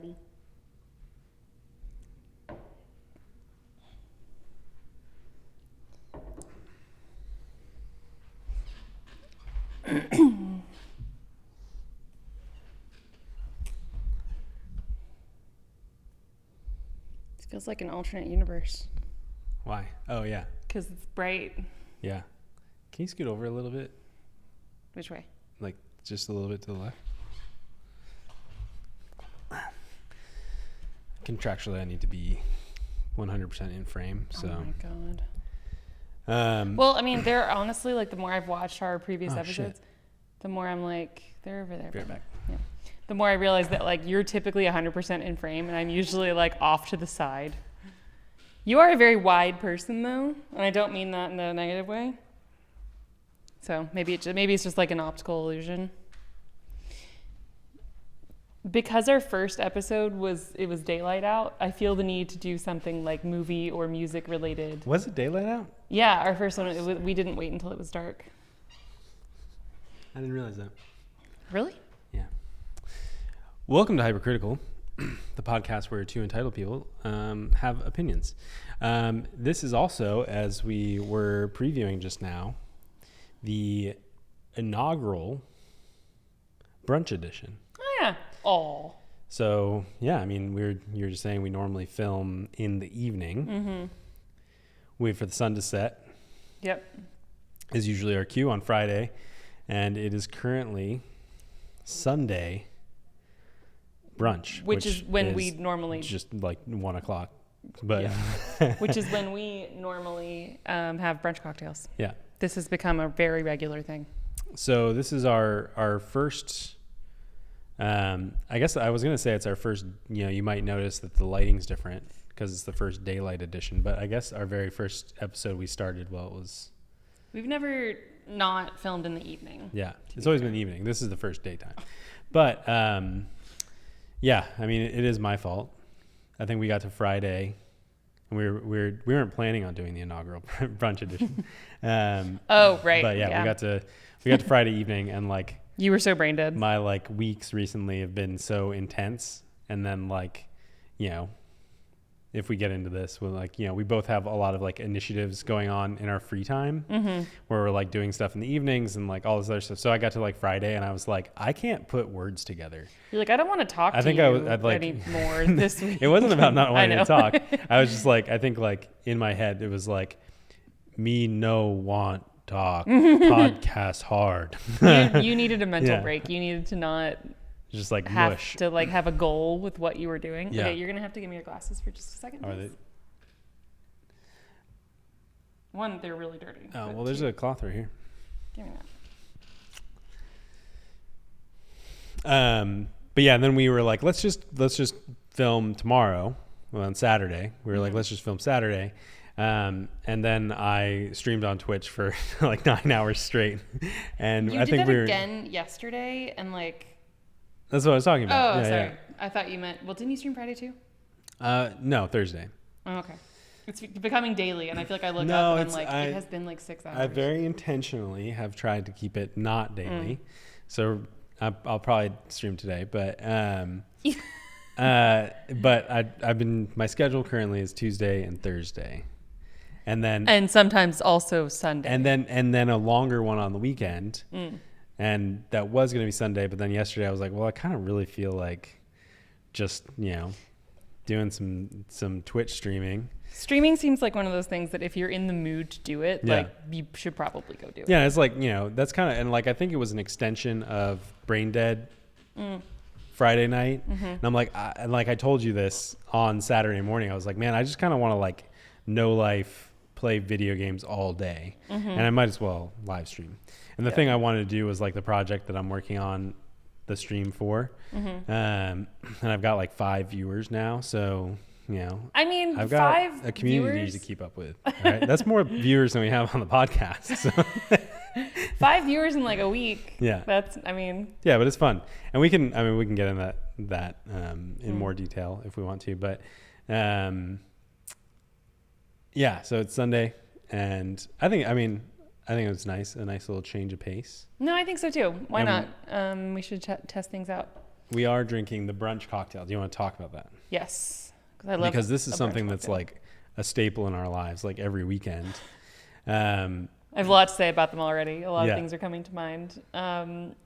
buddy. This feels like an alternate universe. Why? Oh, yeah. Because it's bright. Yeah. Can you scoot over a little bit? Which way? Like, just a little bit to the left? Contractually, I need to be 100% in frame, so. Oh, my God. Well, I mean, they're honestly, like, the more I've watched our previous episodes, the more I'm like, they're over there. Right back. Yeah. The more I realize that, like, you're typically 100% in frame, and I'm usually, like, off to the side. You are a very wide person, though, and I don't mean that in a negative way. So maybe it's just like an optical illusion. Because our first episode was daylight out, I feel the need to do something like movie or music related. Was it daylight out? Yeah, our first one, we didn't wait until it was dark. I didn't realize that. Really? Yeah. Welcome to Hypercritical, the podcast where two entitled people have opinions. This is also, as we were previewing just now, the inaugural Brunch Edition. Oh, yeah. Oh. So, yeah, I mean, you're just saying we normally film in the evening. Mm-hmm. Wait for the sun to set. Yep. Is usually our cue on Friday. And it is currently Sunday brunch. Which is when we normally... Just like 1 o'clock. But yeah. Which is when we normally have brunch cocktails. Yeah. This has become a very regular thing. So this is our first... I guess I was going to say it's our first, you might notice that the lighting's different because it's the first daylight edition. But I guess our very first episode we started, it was... We've never not filmed in the evening. Yeah, it's always been the evening. This is the first daytime. But, yeah, I mean, it is my fault. I think we got to Friday, and we weren't planning on doing the inaugural brunch edition. Oh, right. But, yeah, we got to Friday evening, and, like... You were so brain dead. My, like, weeks recently have been so intense. And then, like, if we get into this, we're like, we both have a lot of, like, initiatives going on in our free time where we're, like, doing stuff in the evenings and, like, all this other stuff. So I got to, like, Friday and I was like, I can't put words together. You're like, I don't want to talk to you anymore this week. It wasn't about not wanting to talk. I was just like, I think, like, in my head, it was like, me no want talk, podcast hard. you needed a mental break. You needed to not just like have mush. to like have a goal with what you were doing. Yeah. Okay, you're gonna have to give me your glasses for just a second. Are they? One, they're really dirty. Oh well, there's a cloth right here. Give me that. But yeah, and then we were like, let's just film tomorrow. Well, on Saturday, we were like, let's just film Saturday. And then I streamed on Twitch for like 9 hours straight. And I think we did that again yesterday, and like. That's what I was talking about. Oh, sorry. Yeah. I thought you meant. Well, didn't you stream Friday too? No, Thursday. Oh, okay. It's becoming daily, and I feel like I look up and I'm like, it has been like 6 hours. I very intentionally have tried to keep it not daily, so I'll probably stream today. But I've been, my schedule currently is Tuesday and Thursday. And sometimes also Sunday. And then a longer one on the weekend. And that was going to be Sunday, but then yesterday I was like, well, I kind of really feel like just, doing some Twitch streaming. Streaming seems like one of those things that if you're in the mood to do it, like you should probably go do it. Yeah, it's like, that's kind of, and like I think it was an extension of Brain Dead Friday night. And I'm like, I told you this on Saturday morning. I was like, man, I just kind of want to like no life play video games all day, and I might as well live stream. And the thing I wanted to do was like the project that I'm working on the stream for, and I've got like 5 viewers now, so I mean, I've got 5 a community viewers? To keep up with. Right? That's more viewers than we have on the podcast. So. 5 viewers in like a week. Yeah, that's yeah, but it's fun, and we can get in that in more detail if we want to, but yeah, so it's Sunday, and I think it was nice, a nice little change of pace. No, I think so too. Why not? We should test things out. We are drinking the brunch cocktail. Do you want to talk about that? Yes. I love because this is a something brunch that's cocktail. like a staple in our lives, like every weekend. I have a lot to say about them already. A lot of things are coming to mind.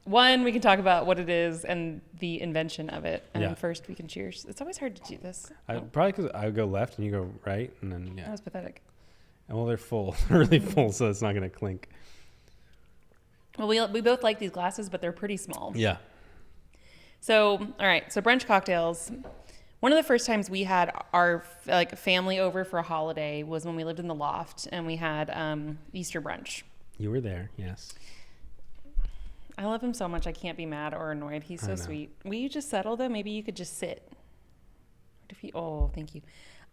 One, we can talk about what it is and the invention of it. And then first we can cheers. It's always hard to do this. Probably because I would go left and you go right. And then, That was pathetic. And well, they're full. They're really full, so it's not going to clink. Well, we both like these glasses, but they're pretty small. Yeah. So, all right. So brunch cocktails. One of the first times we had our family over for a holiday was when we lived in the loft and we had Easter brunch. You were there, yes. I love him so much I can't be mad or annoyed. He's so sweet. Will you just settle though? Maybe you could just sit. Oh, thank you.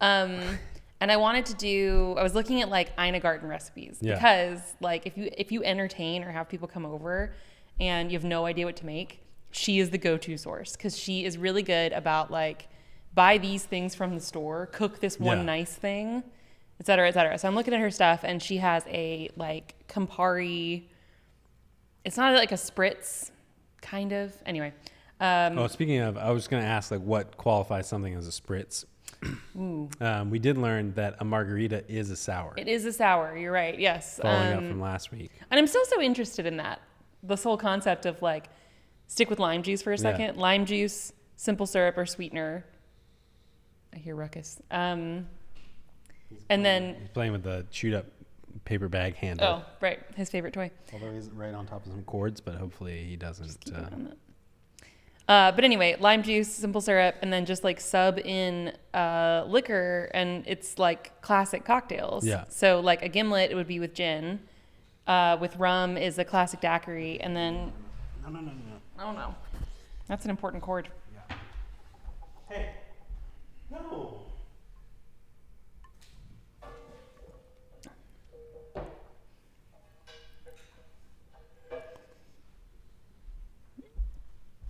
And I was looking at like Ina Garten recipes because like if you entertain or have people come over and you have no idea what to make, she is the go-to source because she is really good about like buy these things from the store, cook this one nice thing, et cetera, et cetera. So I'm looking at her stuff and she has a like Campari. It's not like a spritz, kind of. Anyway. Speaking of, I was going to ask like what qualifies something as a spritz. We did learn that a margarita is a sour. It is a sour. You're right. Yes. Following up from last week. And I'm still so interested in that. This whole concept of like stick with lime juice for a second. Lime juice, simple syrup or sweetener. I hear ruckus. And then he's playing with the chewed up paper bag handle. Oh, right. His favorite toy. Although he's right on top of some cords, but hopefully he doesn't. But anyway, lime juice, simple syrup, and then just like sub in liquor, and it's like classic cocktails. Yeah. So like a gimlet, it would be with gin. With rum is a classic daiquiri, and then No. oh no, that's an important chord. Yeah. Hey. No.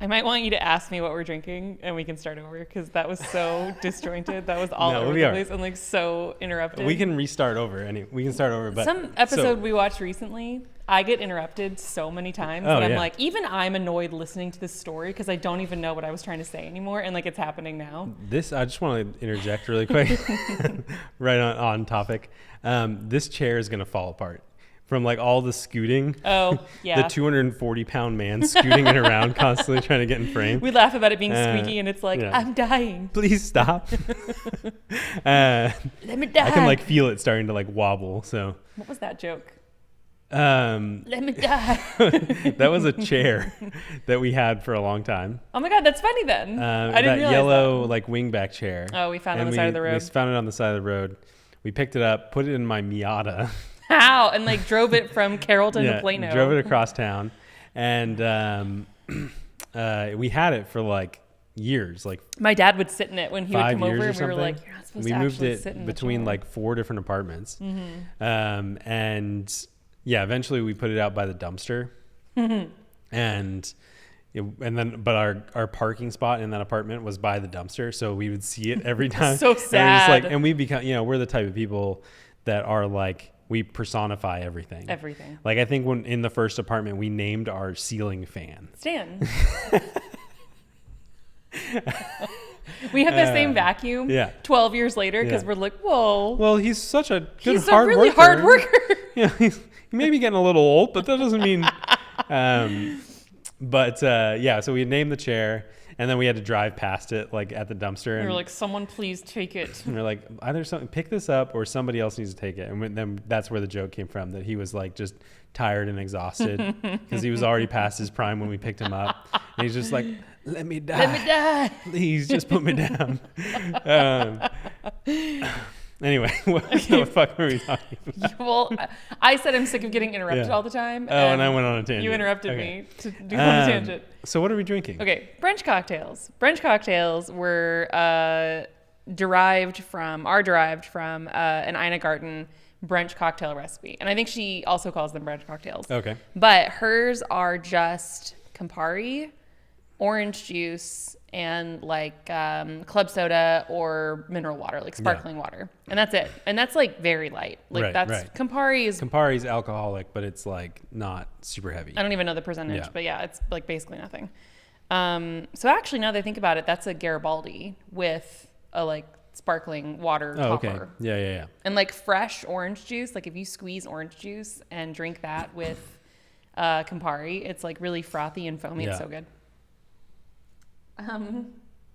I might want you to ask me what we're drinking, and we can start over because that was so disjointed. That was all over the place and like so interrupted. We can restart over. We can start over. But some episode we watched recently, I get interrupted so many times that I'm like, even I'm annoyed listening to this story because I don't even know what I was trying to say anymore, and like it's happening now. I just want to interject really quick, right on topic. This chair is gonna fall apart. From like all the scooting. Oh, yeah. The 240-pound man scooting it around, constantly trying to get in frame. We laugh about it being squeaky, and it's like, I'm dying. Please stop. Let me die. I can like feel it starting to like wobble. So. What was that joke? Let me die. That was a chair that we had for a long time. Oh my God, that's funny then. I didn't realize that yellow like wingback chair. Oh, we found it on the side of the road. We found it on the side of the road. We picked it up, put it in my Miata. How? And like drove it from Carrollton to Plano. Drove it across town, and we had it for like years. Like my dad would sit in it when he would come over, and we were like, "You're not supposed to actually sit in the chair." We moved it between like 4 different apartments, and eventually we put it out by the dumpster, and but our parking spot in that apartment was by the dumpster, so we would see it every time. So sad. And we become, we're the type of people that are like. We personify everything. Everything. Like I think when in the first apartment, we named our ceiling fan. Stan. We have the same vacuum 12 years later because we're like, whoa. Well, he's such a good He's a really hard worker. Yeah, he may be getting a little old, but that doesn't mean... so we named the chair. And then we had to drive past it, like at the dumpster. And we were like, "Someone please take it." And we're like, either pick this up or somebody else needs to take it. And then that's where the joke came from, that he was like just tired and exhausted because he was already past his prime when we picked him up. And he's just like, "Let me die. Let me die. Please, just put me down." Anyway, what the fuck were we talking about? Well, I said I'm sick of getting interrupted all the time. And I went on a tangent. You interrupted me to do on a tangent. So what are we drinking? Okay, brunch cocktails. Brunch cocktails were derived from an Ina Garten brunch cocktail recipe. And I think she also calls them brunch cocktails. Okay. But hers are just Campari, orange juice, and like club soda or mineral water, like sparkling water. And that's it. And that's like very light. Like Campari's alcoholic, but it's like not super heavy. I don't even know the percentage, but it's like basically nothing. So actually, now that I think about it, that's a Garibaldi with a like sparkling water topper. Okay. Yeah. And like fresh orange juice, like if you squeeze orange juice and drink that with Campari, it's like really frothy and foamy. It's so good.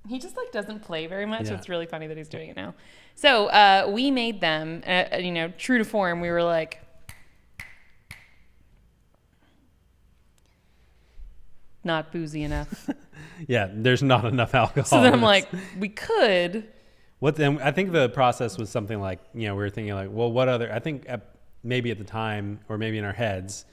He just like doesn't play very much. So it's really funny that he's doing it now. So we made them, true to form. We were like, not boozy enough. Yeah, there's not enough alcohol. So then I'm like, we could. What then? I think the process was something like, we were thinking like, well, what other? I think maybe at the time, or maybe in our heads,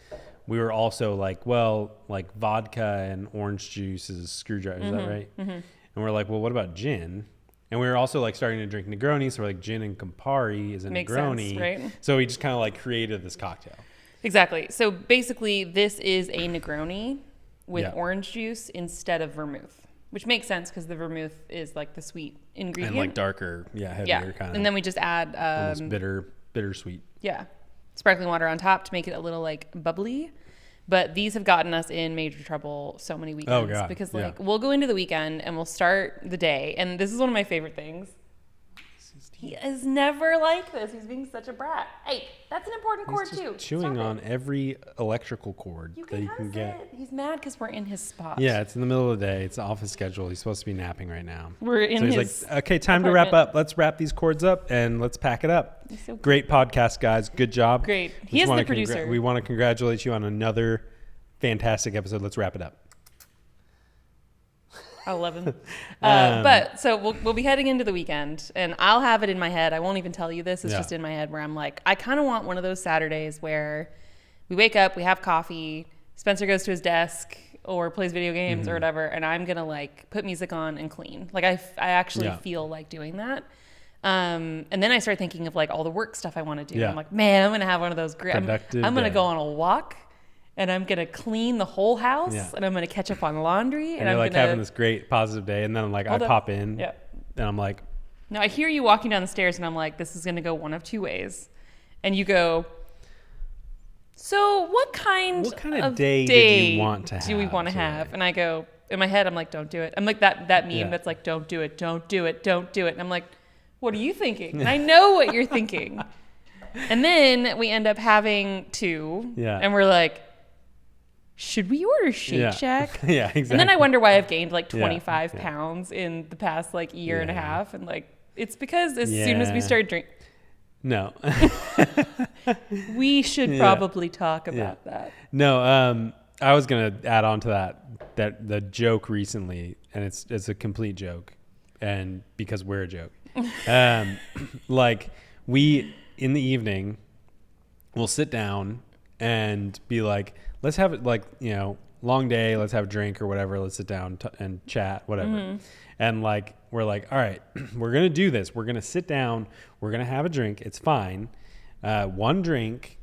we were also like, well, like vodka and orange juice is a screwdriver. Is that right? Mm-hmm. And we're like, well, what about gin? And we were also like starting to drink Negroni, so we're like, gin and Campari is a Makes Negroni, sense, right? So we just kind of like created this cocktail. Exactly. So basically, this is a Negroni with orange juice instead of vermouth. Which makes sense because the vermouth is like the sweet ingredient. And like darker, heavier kind of. And then we just add... almost bittersweet. Yeah. Sparkling water on top to make it a little like bubbly. But these have gotten us in major trouble so many weekends. Oh, God. Because we'll go into the weekend and we'll start the day. And this is one of my favorite things. He is never like this. He's being such a brat. Hey, that's an important cord too. Chewing on every electrical cord that you can get. He's mad because we're in his spot. Yeah, it's in the middle of the day. It's off his schedule. He's supposed to be napping right now. We're in his he's like, okay, time to wrap up. Let's wrap these cords up and let's pack it up. So great podcast, guys. Good job. Great. He is the producer. We want to congratulate you on another fantastic episode. Let's wrap it up. I love him. But so we'll be heading into the weekend and I'll have it in my head. I won't even tell you this. It's just in my head where I'm like, I kind of want one of those Saturdays where we wake up, we have coffee, Spencer goes to his desk or plays video games or whatever. And I'm going to like put music on and clean. Like I actually feel like doing that. And then I start thinking of like all the work stuff I want to do. I'm like, man, I'm going to have one of those great, I'm going to go on a walk. And I'm going to clean the whole house, and I'm going to catch up on laundry. And you're like having this great positive day, and then I'm like, I pop in, and I'm like... No, I hear you walking down the stairs, and I'm like, this is going to go one of two ways. And you go, so what kind of day did you want to have? Do we want to have? And I go, in my head, I'm like, don't do it. I'm like that meme that's like, don't do it, don't do it, don't do it. And I'm like, what are you thinking? And I know what you're thinking. And then we end up having two, and we're like, should we order Shake Shack? Yeah, exactly. And then I wonder why I've gained like 25 pounds in the past like year and a half. And like, it's because as soon as we start drinking. No. We should probably talk about that. No, I was going to add on to that the joke recently, and it's a complete joke. And because we're a joke. Like we, in the evening, we'll sit down and be like, let's have it like, long day. Let's have a drink or whatever. Let's sit down and chat, whatever. And like, we're like, all right, we're going to do this. We're going to sit down. We're going to have a drink. It's fine. One drink.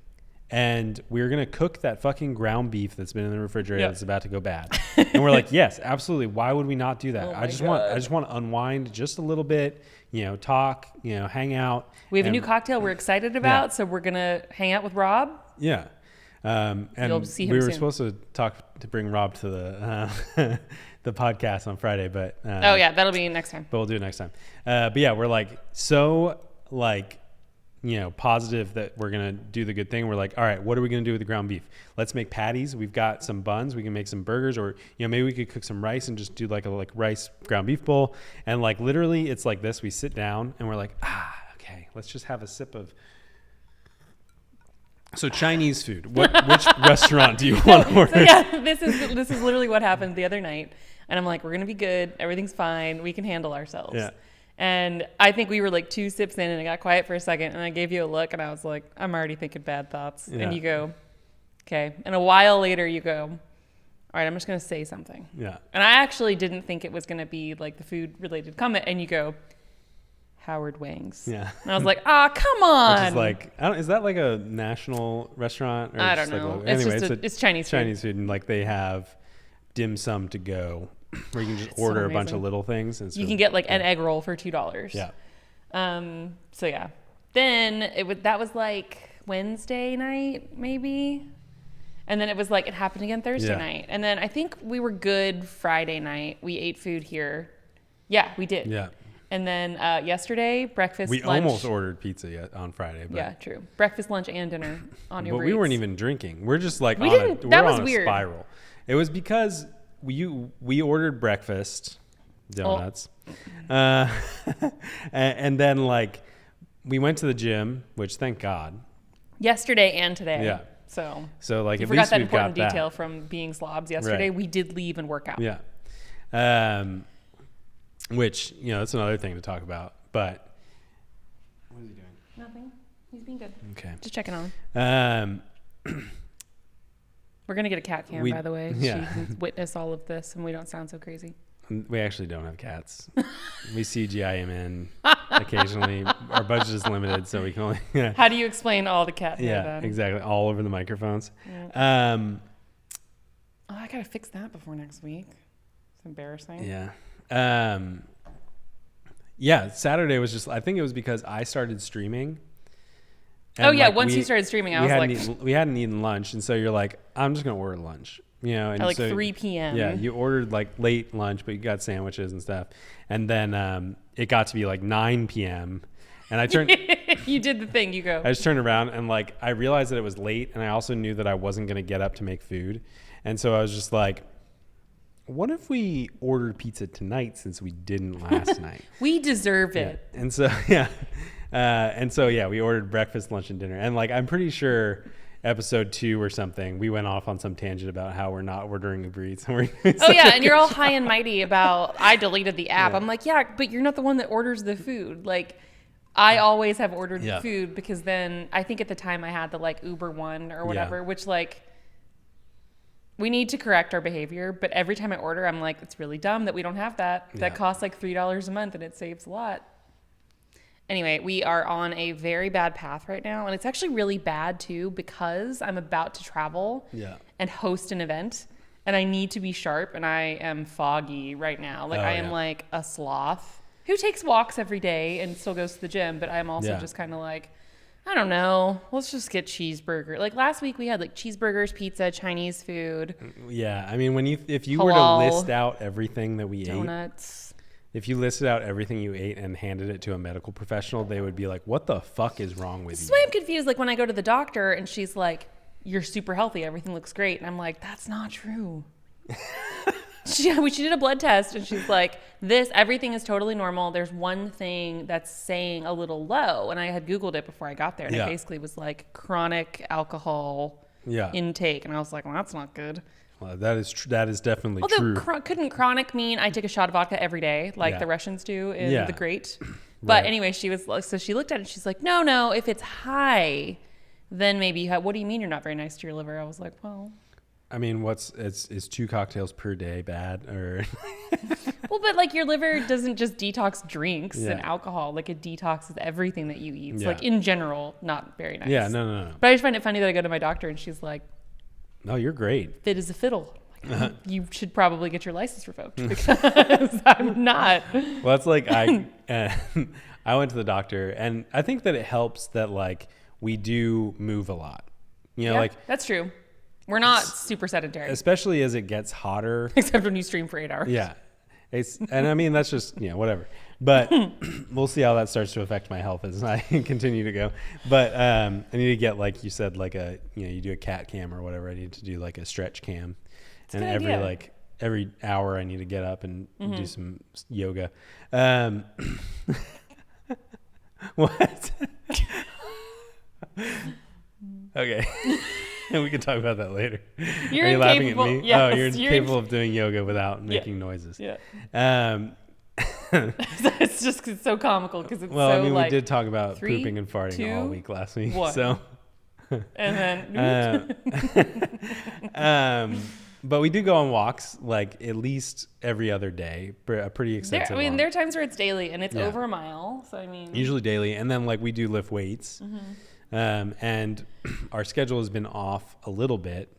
And we're going to cook that fucking ground beef that's been in the refrigerator that's about to go bad. And we're like, yes, absolutely. Why would we not do that? I just want to unwind just a little bit, talk, hang out. We have a new cocktail we're excited about. So we're going to hang out with Rob. Yeah. And you'll see him we were soon. supposed to bring Rob to the the podcast on Friday, but that'll be next time. But we'll do it next time. But yeah, we're like so like positive that we're gonna do the good thing. We're like, all right, what are we gonna do with the ground beef? Let's make patties. We've got some buns. We can make some burgers, or maybe we could cook some rice and just do like a rice ground beef bowl. And like literally, it's like this. We sit down and we're like, okay, let's just have a sip of. So Chinese food. Which restaurant do you want to order? So this is literally what happened the other night. And I'm like, we're gonna be good. Everything's fine. We can handle ourselves. Yeah. And I think we were like 2 sips in, and it got quiet for a second. And I gave you a look, and I was like, I'm already thinking bad thoughts. Yeah. And you go, okay. And a while later, you go, all right, I'm just gonna say something. Yeah. And I actually didn't think it was gonna be like the food related comment. And you go, Howard Wang's. Yeah. And I was like, come on. Which is like, is that like a national restaurant? Or I don't know. Like, anyway, it's Chinese food. Chinese food. And like they have dim sum to go where you can just order a bunch of little things. And you can get like an egg roll for $2. Yeah. So yeah. Then that was like Wednesday night, maybe. And then it was like, it happened again Thursday Yeah. night. And then I think we were good Friday night. We ate food here. Yeah, we did. Yeah. And then yesterday, breakfast, We lunch. almost ordered pizza on Friday. But, Yeah, true. Breakfast, lunch, and dinner on Uber but we weren't Eats. even drinking. We're just like We on didn't- a, that we're was on weird. a spiral. It was because we ordered breakfast, donuts, and then like we went to the gym, which thank God. Yesterday and today. Yeah. So like you at forgot least that we've got important detail that. from being slobs yesterday. Right. We did leave and work out. Yeah. Which, that's another thing to talk about. But what is he doing? Nothing. He's being good. Okay. Just checking on him. Um, We're going to get a cat cam, by the way. yeah. She can witness all of this and we don't sound so crazy. We actually don't have cats. We CGI him in occasionally. Our budget is limited, so we can only. How do you explain all the cat hair Yeah, then? exactly. All over the microphones. Yeah. Oh, I got to fix that before next week. It's embarrassing. Yeah. Yeah, Saturday was just, I think it was because I started streaming. Oh, yeah. Once you started streaming, I was like, we hadn't eaten lunch. And so you're like, I'm just going to order lunch. And at like so, 3 p.m. Yeah, you ordered like late lunch, but you got sandwiches and stuff. And then it got to be like 9 p.m. And I turned, You did the thing. You go. I just turned around and like, I realized that it was late. And I also knew that I wasn't going to get up to make food. And so I was just like, what if we ordered pizza tonight since we didn't last night? We deserve Yeah. it. And so, we ordered breakfast, lunch, and dinner. And like, I'm pretty sure episode 2 or something, we went off on some tangent about how we're not ordering Uber Eats. And Oh, yeah. And you're all high and mighty about, I deleted the app. Yeah. I'm like, yeah, but you're not the one that orders the food. Like, I always have ordered Yeah. food because then I think at the time I had the like Uber One or whatever, which like, we need to correct our behavior. But every time I order, I'm like, it's really dumb that we don't have that. That Yeah. costs like $3 a month and it saves a lot. Anyway, we are on a very bad path right now. And it's actually really bad too because I'm about to travel and host an event. And I need to be sharp and I am foggy right now. Like I am like a sloth who takes walks every day and still goes to the gym. But I'm also just kind of like, I don't know. Let's just get cheeseburger. Like last week we had like cheeseburgers, pizza, Chinese food. Yeah. I mean, if you were to Halal, list out everything that we ate, donuts. if you listed out everything you ate and handed it to a medical professional, they would be like, what the fuck is wrong with This is you? why I'm confused. Like when I go to the doctor and she's like, you're super healthy. Everything looks great. And I'm like, that's not true. She did a blood test and she's like, everything is totally normal. There's one thing that's saying a little low. And I had Googled it before I got there. And it basically was like chronic alcohol intake. And I was like, well, that's not good. Well, that is definitely Although true. couldn't chronic mean I take a shot of vodka every day like the Russians do in the Great? But Right. anyway, she looked at it and she's like, no, if it's high, then maybe you have, what do you mean you're not very nice to your liver? I was like, well. I mean, is 2 cocktails per day bad? Or Well, but like your liver doesn't just detox drinks and Yeah. alcohol. Like it detoxes everything that you eat. So Yeah. like in general, not very nice. Yeah, no. But I just find it funny that I go to my doctor and she's like, No, you're great. fit as a fiddle. Like, you should probably get your license revoked because I'm not. Well, it's like I went to the doctor, and I think that it helps that like we do move a lot. Like that's true. We're not super sedentary, especially as it gets hotter. except when you stream for 8 hours. Yeah. And I mean, that's just, whatever. But we'll see how that starts to affect my health as I continue to go. But I need to get, like you said, like you do a cat cam or whatever. I need to do like a stretch cam. It's a And good idea. every hour I need to get up and do some yoga. What? Okay. We can talk about that later. You're Are you laughing at incapable- me? yes, You're you're incapable of doing yoga without making noises. Yeah. Well, It's just it's so comical because it's so I mean, like, we did talk about 3, pooping and farting 2, all week last week. 1. So, and then but we do go on walks like at least every other day, a pretty extensive. there are times where it's daily and it's Yeah. over a mile. So I mean, Usually daily, and then like we do lift weights, and our schedule has been off a little bit,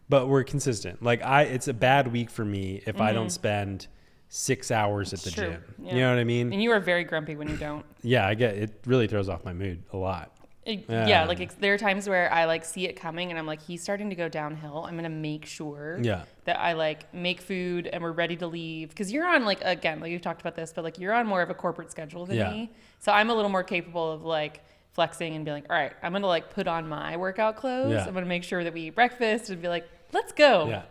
but we're consistent. Like it's a bad week for me if I don't spend 6 hours at the true. gym. Yeah. You know what I mean? and you are very grumpy when you don't. Yeah, I get it. Really throws off my mood a lot. Yeah, like there are times where I like see it coming and I'm like, he's starting to go downhill. I'm gonna make sure that I like make food and we're ready to leave. Because you're on like, again, like you've talked about this, but like you're on more of a corporate schedule than me. So I'm a little more capable of like flexing and be like, all right, I'm gonna like put on my workout clothes. I'm gonna make sure that we eat breakfast and be like, let's go. Yeah.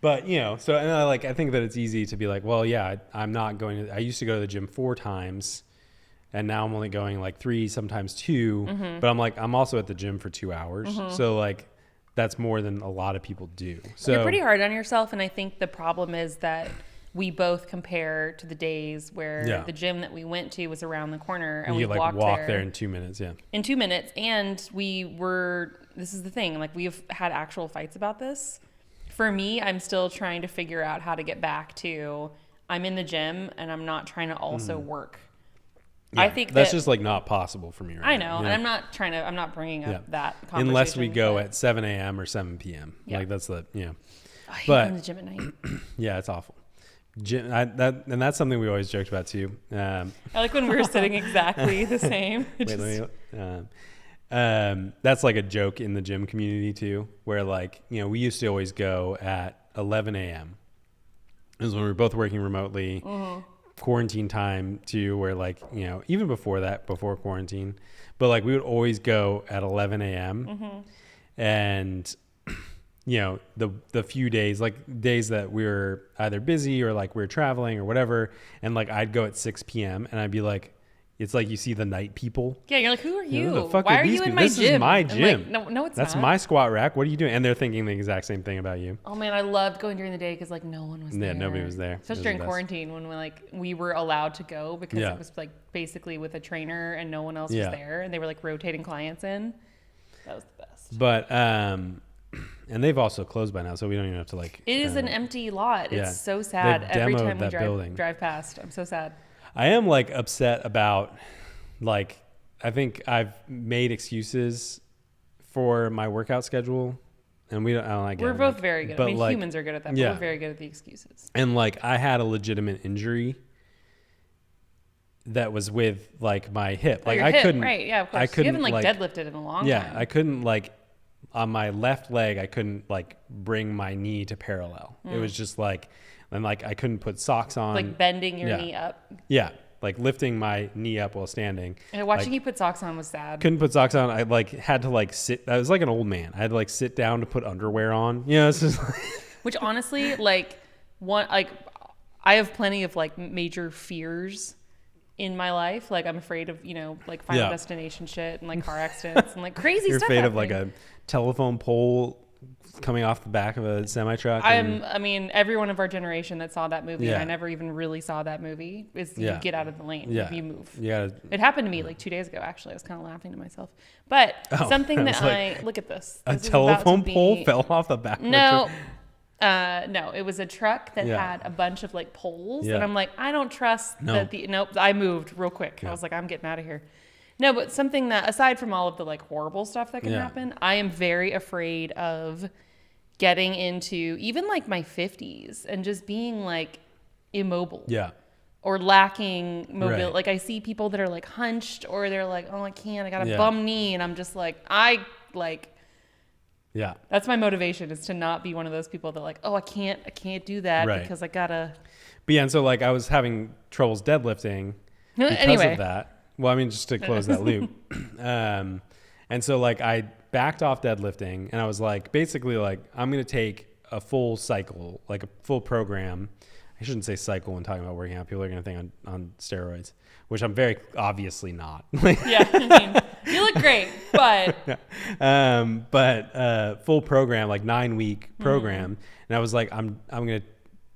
But, you know, so and I think that it's easy to be like, well, yeah, I'm not going to, I used to go to the gym 4 times and now I'm only going like 3, sometimes 2. But I'm like, I'm also at the gym for 2 hours. So like that's more than a lot of people do. So you're pretty hard on yourself. And I think the problem is that we both compare to the days where the gym that we went to was around the corner and we like walk there in 2 minutes. Yeah. In 2 minutes. And this is the thing, like we've had actual fights about this. For me, I'm still trying to figure out how to get back to I'm in the gym and I'm not trying to also work. Yeah, I think that's just like not possible for me right now. I know, and I'm not bringing up that conversation. Unless we go at 7 a.m. or 7 p.m. Like that's the, I hate going to the gym at night. Yeah, it's awful. Gym, and that's something we always joked about too. I like when we were sitting exactly the same. That's like a joke in the gym community too, where like, we used to always go at 11 a.m. It was when we were both working remotely, quarantine time too, where like, even before that, before quarantine, but like we would always go at 11 a.m. And, the few days, like days that we were either busy or like we were traveling or whatever. And like, I'd go at 6 p.m. and I'd be like, it's like you see the night people. Yeah, you're like, who are you? Who the fuck Why are you these in people? my This gym? is my I'm gym. like, no, it's That's not. my squat rack. What are you doing? And they're thinking the exact same thing about you. Oh man, I loved going during the day because like no one was there. Yeah, nobody was there. Especially during quarantine when we were allowed to go because it was like basically with a trainer and no one else was there and they were like rotating clients in. That was the best. But and they've also closed by now, so we don't even have to like. It is an empty lot. It's so sad every time we drive past. I'm so sad. I am like upset about. Like, I think I've made excuses for my workout schedule, and I don't like it. We're both very good. I mean, humans are good at that. But we're very good at the excuses. And like, I had a legitimate injury that was with like my hip. Like, I couldn't. Right? Yeah, of course. I couldn't. You haven't like deadlifted in a long time. Yeah, I couldn't like on my left leg. I couldn't like bring my knee to parallel. It was just like, and like I couldn't put socks on. Like bending your knee up. Yeah. Like lifting my knee up while standing. And watching you put socks on was sad. Couldn't put socks on. I like had to like sit. I was like an old man. I had to like sit down to put underwear on. It's just like which honestly, like I have plenty of like major fears in my life. Like I'm afraid of, like Final Destination shit and like car accidents and like crazy You're stuff. You're afraid happening. of like a telephone pole coming off the back of a semi truck. I mean, everyone of our generation that saw that movie, I never even really saw that movie, is you get out of the lane. You move. It happened to me like 2 days ago, actually. I was kind of laughing to myself. But something that look at this. A telephone pole fell off the back of the truck? No, it was a truck that had a bunch of like poles. And I'm like, I don't trust that nope, I moved real quick. I was like, I'm getting out of here. No, but something that, aside from all of the like horrible stuff that can happen, I am very afraid of getting into even like my 50s and just being like immobile. Yeah. Or lacking mobility. Right. Like I see people that are like hunched or they're like, oh, I can't, I got a bum knee. And I'm just like, that's my motivation, is to not be one of those people that like, oh, I can't do that because I gotta. But yeah, and so like I was having troubles deadlifting because of that. Well, I mean, just to close that loop. And so like I backed off deadlifting and I was like, basically like, I'm going to take a full cycle, like a full program. I shouldn't say cycle when talking about working out. People are going to think on steroids, which I'm very obviously not. Yeah. I mean, you look great, but. Full program, like 9-week program. And I was like, I'm going to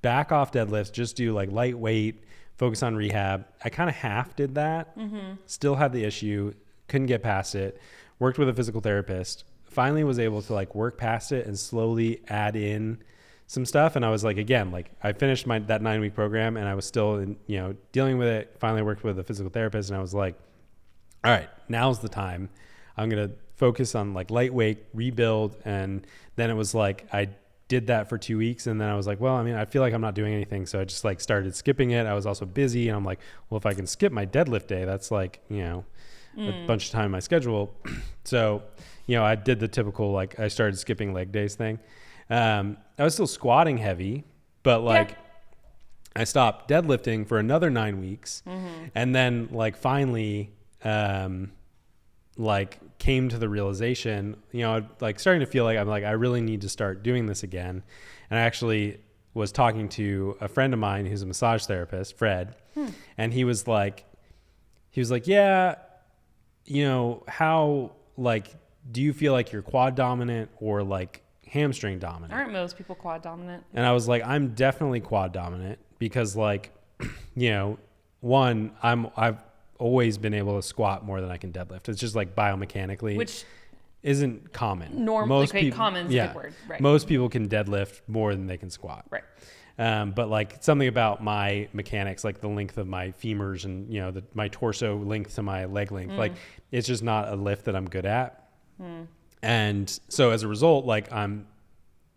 back off deadlifts, just do like lightweight, focus on rehab. I kind of half did that. Still had the issue, couldn't get past it. Worked with a physical therapist. Finally was able to like work past it and slowly add in some stuff. And I was like, again, like I finished that 9-week program and I was still dealing with it. Finally worked with a physical therapist and I was like, all right, now's the time. I'm going to focus on like lightweight, rebuild. And then it was like, I did that for 2 weeks. And then I was like, well, I mean, I feel like I'm not doing anything. So I just like started skipping it. I was also busy. And I'm like, well, if I can skip my deadlift day, that's like, a bunch of time in my schedule. So, I did the typical, like, I started skipping leg days thing. I was still squatting heavy, but like I stopped deadlifting for another 9 weeks. And then like finally, like came to the realization, like starting to feel like I really need to start doing this again. And I actually was talking to a friend of mine who's a massage therapist, Fred, and he was like, yeah, how, like, do you feel like you're quad dominant or like hamstring dominant? Aren't most people quad dominant? And I was like, I'm definitely quad dominant because like, one, I've always been able to squat more than I can deadlift. It's just like biomechanically, which isn't common. Common is a good word. Right. Most people can deadlift more than they can squat. Right. But like something about my mechanics, like the length of my femurs and, my torso length to my leg length, like it's just not a lift that I'm good at. And so as a result, like I'm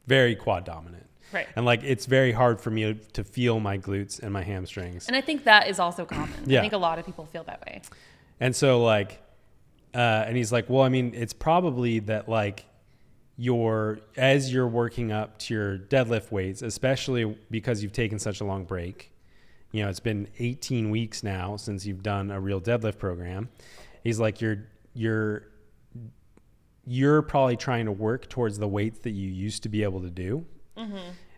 very quad dominant. Right. And like, it's very hard for me to feel my glutes and my hamstrings. And I think that is also common. Yeah. I think a lot of people feel that way. And so like, and he's like, well, I mean, it's probably that like as you're working up to your deadlift weights, especially because you've taken such a long break, it's been 18 weeks now since you've done a real deadlift program. He's like, you're probably trying to work towards the weights that you used to be able to do.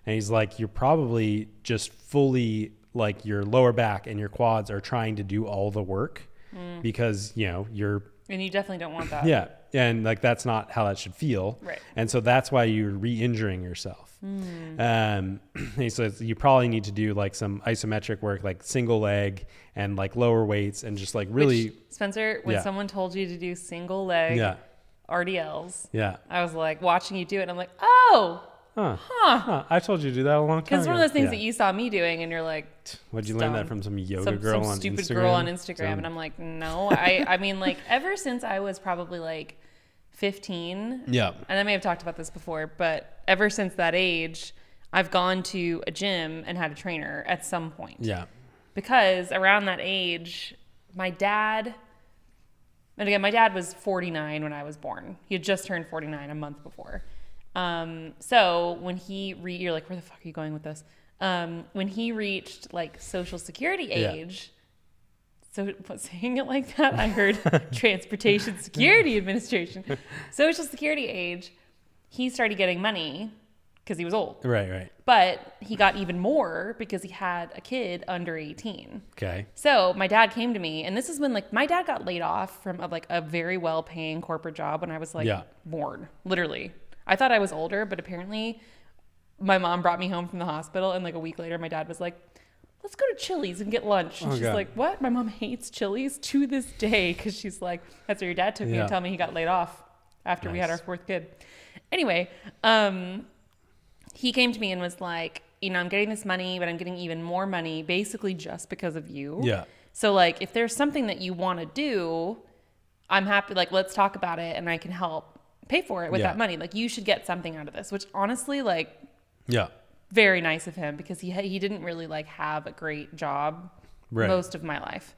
And he's like, you're probably just fully like your lower back and your quads are trying to do all the work because, you're. And you definitely don't want that. Yeah. And like, that's not how that should feel. Right. And so that's why you're re-injuring yourself. He says you probably need to do like some isometric work, like single leg and like lower weights and just like really. Spencer, when someone told you to do single leg RDLs, I was like watching you do it and I'm like, oh, I told you to do that a long time ago. Because it's one of those things that you saw me doing and you're like, what'd you learn that from some yoga girl on Instagram? Some stupid girl on Instagram. And I'm like, no, I mean like ever since I was probably like 15. Yeah. And I may have talked about this before, but ever since that age, I've gone to a gym and had a trainer at some point. Yeah. Because around that age, my dad was 49 when I was born. He had just turned 49 a month before. So when you're like, where the fuck are you going with this? When he reached like Social Security age, so saying it like that, I heard Transportation Security Administration, Social Security age, he started getting money because he was old. Right. But he got even more because he had a kid under 18. Okay. So my dad came to me, and this is when like my dad got laid off from like a very well-paying corporate job when I was like born, literally. I thought I was older, but apparently my mom brought me home from the hospital, and like a week later, my dad was like, let's go to Chili's and get lunch. And she's like, what? My mom hates Chili's to this day because she's like, that's where your dad took me and told me he got laid off after we had our fourth kid. Anyway, he came to me and was like, I'm getting this money, but I'm getting even more money basically just because of you. Yeah. So like, if there's something that you want to do, I'm happy. Like, let's talk about it and I can help pay for it with that money. Like, you should get something out of this, which honestly, like, very nice of him because he didn't really like have a great job most of my life.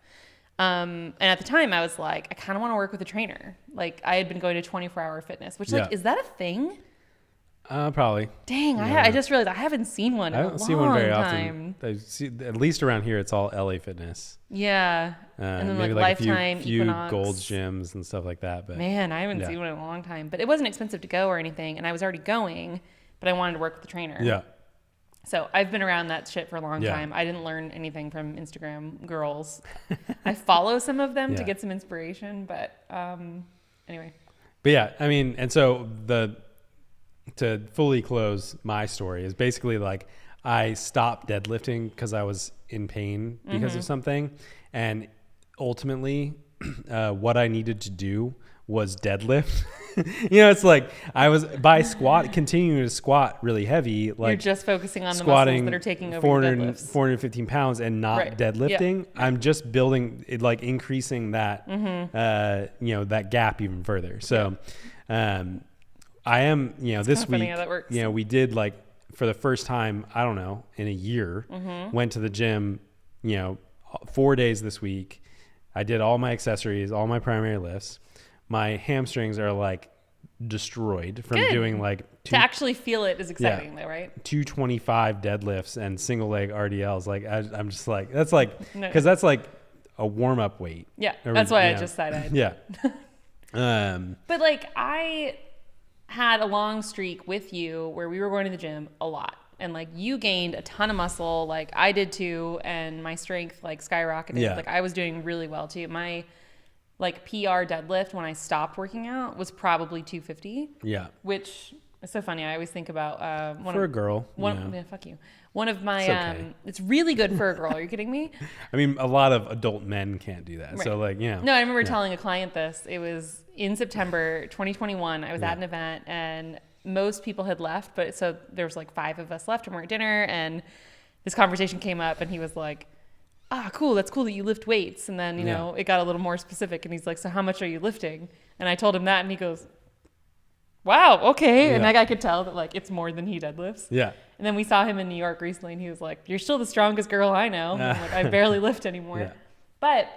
And at the time I was like, I kind of want to work with a trainer. Like, I had been going to 24-hour fitness, which like, is that a thing? Probably. Dang, I just realized I haven't seen one in a long time. I don't see one very often. I see, at least around here, it's all LA Fitness. Yeah. And then maybe like Lifetime, a few Gold's gyms and stuff like that. But man, I haven't seen one in a long time. But it wasn't expensive to go or anything, and I was already going, but I wanted to work with the trainer. Yeah. So I've been around that shit for a long time. I didn't learn anything from Instagram girls. I follow some of them to get some inspiration, but anyway. But yeah, I mean, and so to fully close my story is basically like I stopped deadlifting because I was in pain because of something. And ultimately, what I needed to do was deadlift. It's like I was continuing to squat really heavy. Like, you're just focusing on the muscles that are taking over 415 pounds and not deadlifting. Yeah. I'm just building it, like increasing that, that gap even further. So, I am, this week, we did like for the first time, I don't know, in a year, went to the gym, 4 days this week. I did all my accessories, all my primary lifts. My hamstrings are like destroyed from Good. doing like To actually feel it is exciting, though, right? 225 deadlifts and single leg RDLs. Like I'm just like, that's like, No. because that's like a warm up weight. Yeah, Or, that's why you I know, just side-eyed. Yeah. But like I had a long streak with you where we were going to the gym a lot. And like you gained a ton of muscle, like I did too, and my strength like skyrocketed. Yeah. Like I was doing really well too. My like PR deadlift when I stopped working out was probably 250. Yeah. Which is so funny. I always think about For a girl. yeah, fuck you. One of my It's okay. it's really good for a girl. Are you kidding me? I mean, a lot of adult men can't do that. Right. So like, yeah. No, I remember telling a client this. It was in September 2021. I was at an event and most people had left, but so there was like 5 of us left and we're at dinner and this conversation came up and he was like, cool. That's cool that you lift weights. And then, you know, it got a little more specific and he's like, so how much are you lifting? And I told him that and he goes, wow, okay. And like I could tell that like it's more than he deadlifts. Yeah. And then we saw him in New York recently and he was like, you're still the strongest girl I know. And I'm like, I barely lift anymore. Yeah. But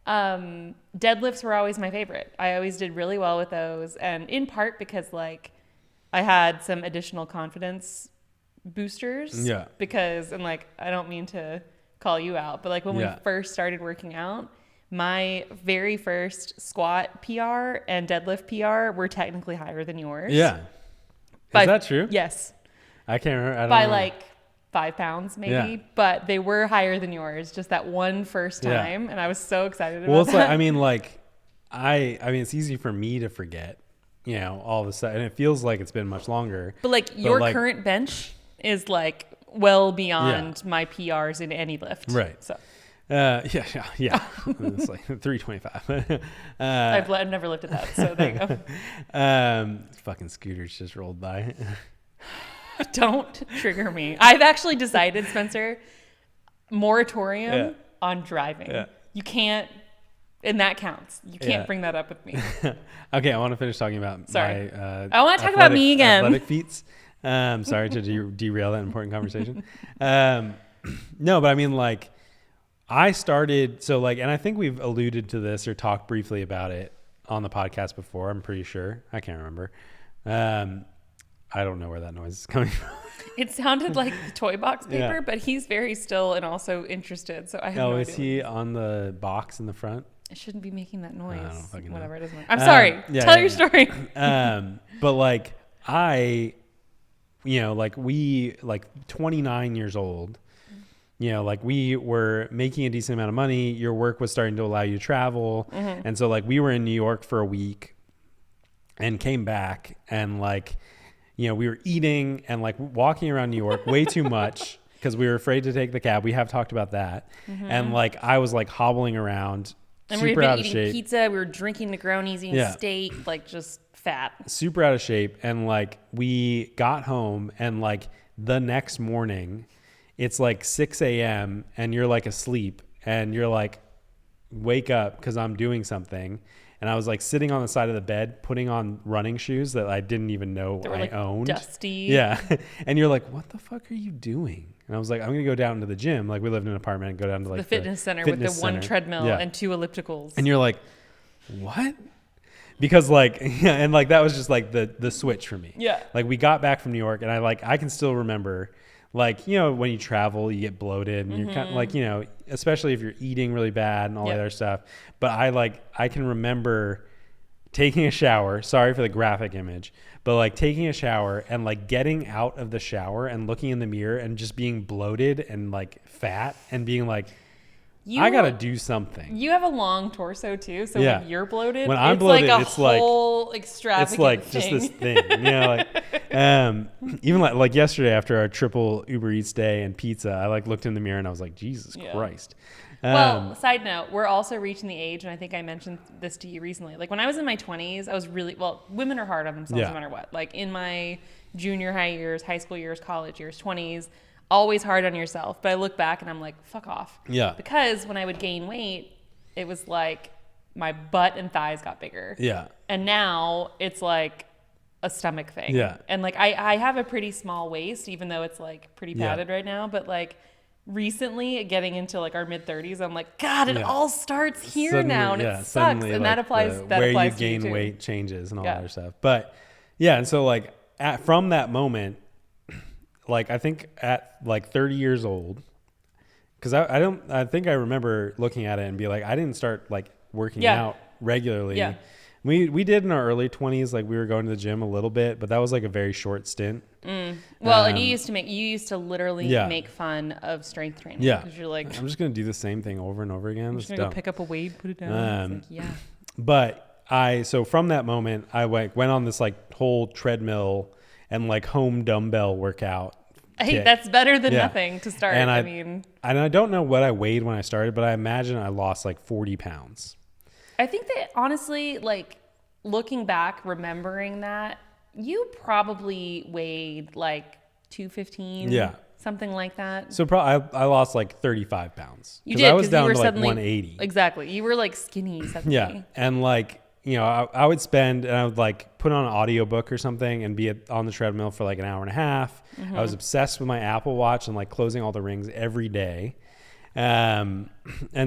deadlifts were always my favorite. I always did really well with those. And in part because like I had some additional confidence boosters. Yeah. Because, and like, I don't mean to call you out, but like when we first started working out, my very first squat PR and deadlift PR were technically higher than yours. Yeah. Is that true? Yes. I can't remember. I don't By know. like 5 pounds maybe, Yeah. but they were higher than yours just that one first time. And I was so excited about Well, it's that. like, I mean, like, I mean, it's easy for me to forget, you know, all of a sudden. And it feels like it's been much longer. But like your current bench is like well beyond my PRs in any lift. Right. So Yeah. It's like 325. I've never lifted that. So there you go. Fucking scooters just rolled by. Don't trigger me. I've actually decided, Spencer, moratorium on driving. Yeah. You can't, and that counts. You can't bring that up with me. Okay, I want to finish talking about Sorry. my I want to talk about me again. athletic feats. Sorry to derail that important conversation. No, but I mean, like, I started, so like, and I think we've alluded to this or talked briefly about it on the podcast before. I'm pretty sure. I can't remember. I don't know where that noise is coming from. It sounded like the toy box paper, Yeah. but he's very still and also interested. So I have no Oh, idea. is he on the box in the front? I shouldn't be making that noise. I don't fucking know. Whatever, it doesn't matter. I'm sorry. Tell your story. But like you know, like we, like 29 years old, you know, like we were making a decent amount of money. Your work was starting to allow you to travel. Mm-hmm. And so like we were in New York for a week and came back and like, you know, we were eating and like walking around New York way too much because we were afraid to take the cab. We have talked about that. Mm-hmm. And like I was like hobbling around, And we've super been out of eating shape. pizza. We were drinking Negronis, eating steak, like just fat. Super out of shape. And like we got home and like the next morning it's like 6 a.m. and you're like asleep and you're like, wake up because I'm doing something. And I was like sitting on the side of the bed, putting on running shoes that I didn't even know They were I like owned. dusty. Yeah. And you're like, what the fuck are you doing? And I was like, I'm going to go down to the gym. Like we lived in an apartment and go down to like The fitness center with the one treadmill and 2 ellipticals. And you're like, what? Because like, yeah, and like that was just like the switch for me. Yeah. Like we got back from New York and I can still remember, like, you know, when you travel, you get bloated and you're kind of like, you know, especially if you're eating really bad and all that other stuff. But I can remember taking a shower, sorry for the graphic image, but like taking a shower and like getting out of the shower and looking in the mirror and just being bloated and like fat and being like, I gotta do something. You have a long torso too, so when you're bloated, when I'm it's bloated, like a it's like whole extravagant it's like thing. just this thing, you know, like even like yesterday after our triple Uber Eats day and pizza, I like looked in the mirror and I was like, Jesus Christ. Well, side note, we're also reaching the age, and I think I mentioned this to you recently. Like when I was in my 20s, I was really, women are hard on themselves no matter what. Like in my junior high years, high school years, college years, 20s, always hard on yourself. But I look back and I'm like, fuck off. Yeah. Because when I would gain weight, it was like my butt and thighs got bigger. Yeah. And now it's like a stomach thing. Yeah. And like I have a pretty small waist, even though it's like pretty padded right now. But like recently getting into like our mid 30s, I'm like, God, it Yeah. all starts here Suddenly, now, and yeah, it sucks. suddenly, And like, that applies. the That where applies you to you gain too. weight changes and all Yeah. that other stuff. But yeah, and so like from that moment, like I think at like 30 years old, because I think I remember looking at it and be like, I didn't start like working Yeah. out regularly. Yeah. We did in our early 20s, like we were going to the gym a little bit, but that was like a very short stint. Well, and you used to literally Yeah. make fun of strength training. Yeah. Because you're like, I'm just going to do the same thing over and over again. I'm It's just gonna dumb. go pick up a weight, put it down. It's like, yeah. But so from that moment, I went on this like whole treadmill and like home dumbbell workout. Hey, kick. that's better than Yeah. nothing to start. And I mean, I don't know what I weighed when I started, but I imagine I lost like 40 pounds. I think that honestly, like looking back, remembering that, you probably weighed like 215. Yeah. Something like that. So I lost like 35 pounds. You 'Cause did, I was 'cause you down were to like suddenly 180. Exactly. You were like skinny suddenly. Yeah. And like, you know, I would spend, and I would like put on an audiobook or something and be on the treadmill for like an hour and a half. I was obsessed with my Apple Watch and like closing all the rings every day. And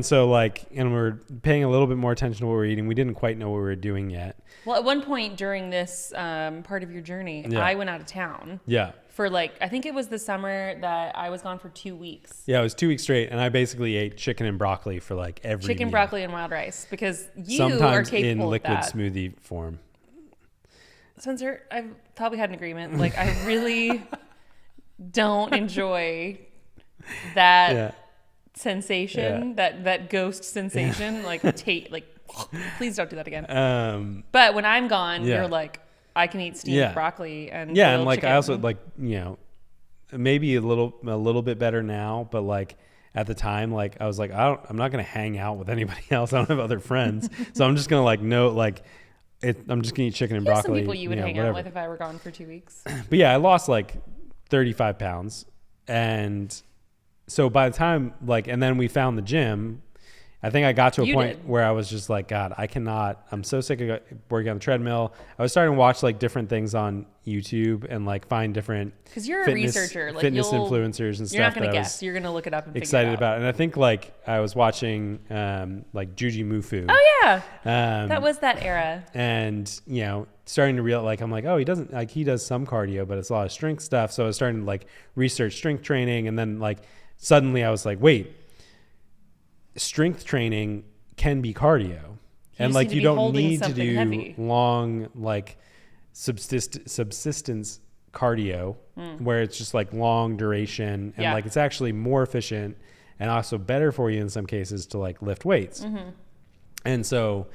so like, and we're paying a little bit more attention to what we're eating. We didn't quite know what we were doing yet. Well, at one point during this part of your journey, Yeah. I went out of town Yeah. for like, I think it was the summer that I was gone for 2 weeks. Yeah. It was 2 weeks straight. And I basically ate chicken and broccoli for like every Chicken, meal. broccoli, and wild rice because you Sometimes are capable in liquid of that. smoothie form. Spencer, I thought we had an agreement. Like, I really don't enjoy that Yeah. sensation, that ghost sensation. Like, please don't do that again. But But when I'm gone, Yeah. you're like, I can eat steamed Yeah. broccoli and yeah, and boiled like chicken. I also like, you know, maybe a little bit better now, but like at the time, like I was like, I'm not gonna hang out with anybody else. I don't have other friends, so I'm just gonna like I'm just gonna eat chicken and There's broccoli. some people you would hang whatever. out with if I were gone for 2 weeks. But yeah, I lost like 35 pounds, and so by the time like, and then we found the gym. I think I got to a You point did. where I was just like, God, I'm so sick of working on the treadmill. I was starting to watch like different things on YouTube and like find different Because you're a fitness researcher. Like, influencers and stuff. you're not going that to I guess. was You're going to look it up and excited figure it out. about. And I think like I was watching like Juji Mufu. Oh, yeah. Um, That was that era. and you know, starting to realize like I'm like, oh, he does some cardio, but it's a lot of strength stuff. So I was starting to like research strength training, and then like suddenly I was like, wait, strength training can be cardio, and just like need to you be don't holding need to something do heavy. long like subsistence cardio where it's just like long duration, and Yeah. like it's actually more efficient and also better for you in some cases to like lift weights. Mm-hmm. And so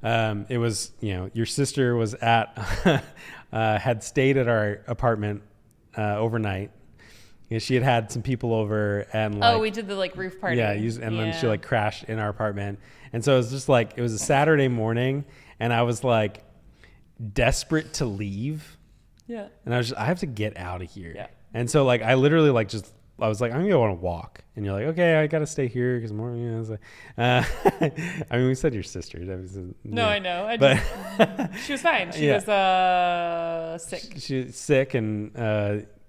it was, you know, your sister was had stayed at our apartment overnight. You know, she had some people over, and like, We did the like roof party. yeah, and then she like crashed in our apartment. And so it was just like, it was a Saturday morning, and I was like desperate to leave. Yeah. And I have to get out of here. Yeah. And so like, I literally like I was like, I'm gonna go on a walk. And you're like, okay, I gotta stay here because more, you know, I was like, I mean, we said your sister. That was, No, I know. She was fine. She was sick. She's sick and,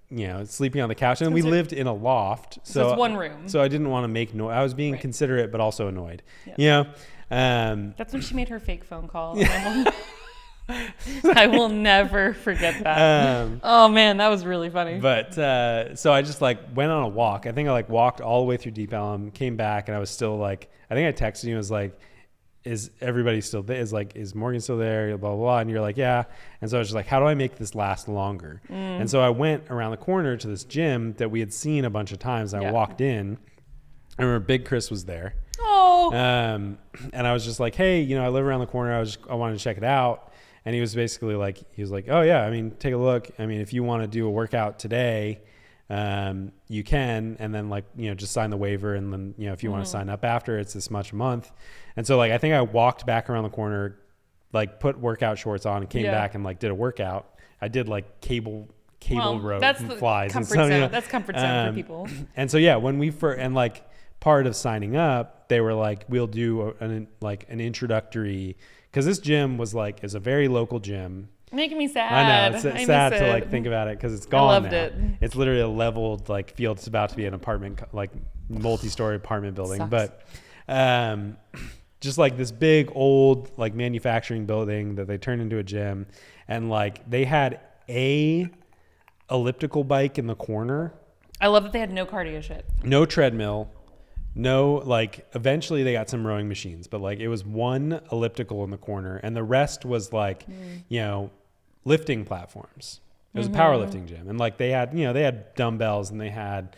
you know, sleeping on the couch. And we lived in a loft. So it's one room. So I didn't want to make noise. I was being Right. considerate, but also annoyed. Yeah. You know? That's when she made her fake phone call. I will never forget that. Oh man, that was really funny. But so I just like went on a walk. I think I like walked all the way through Deep Ellum, came back, and I was still like, I think I texted you and was like, is everybody still there? Is Morgan still there? Blah, blah, blah. And you're like, yeah. And so I was just like, how do I make this last longer? And so I went around the corner to this gym that we had seen a bunch of times. And I walked in. I remember Big Chris was there. Oh. And I was just like, hey, you know, I live around the corner. I wanted to check it out. And he was basically like, oh yeah, I mean, take a look. I mean, if you want to do a workout today, you can, and then like, you know, just sign the waiver. And then, you know, if you want to sign up after, it's this much a month. And so like, I think I walked back around the corner, like put workout shorts on and came back and like did a workout. I did like cable rope that's and the flies. comfort And so, zone. you know, That's comfort zone for people. And so, yeah, when and like part of signing up, they were like, we'll do an introductory, because this gym is a very local gym. Making me sad. I know, it's sad to like it. think about it because it's gone. I loved now. it. It's literally a leveled like field. It's about to be an apartment, like multi-story apartment building. Sucks. But just like this big old like manufacturing building that they turned into a gym, and like they had a elliptical bike in the corner. I love that they had no cardio shit. No treadmill. No, like eventually they got some rowing machines, but like it was one elliptical in the corner and the rest was like, you know, lifting platforms. It was a powerlifting gym. And like they had dumbbells and they had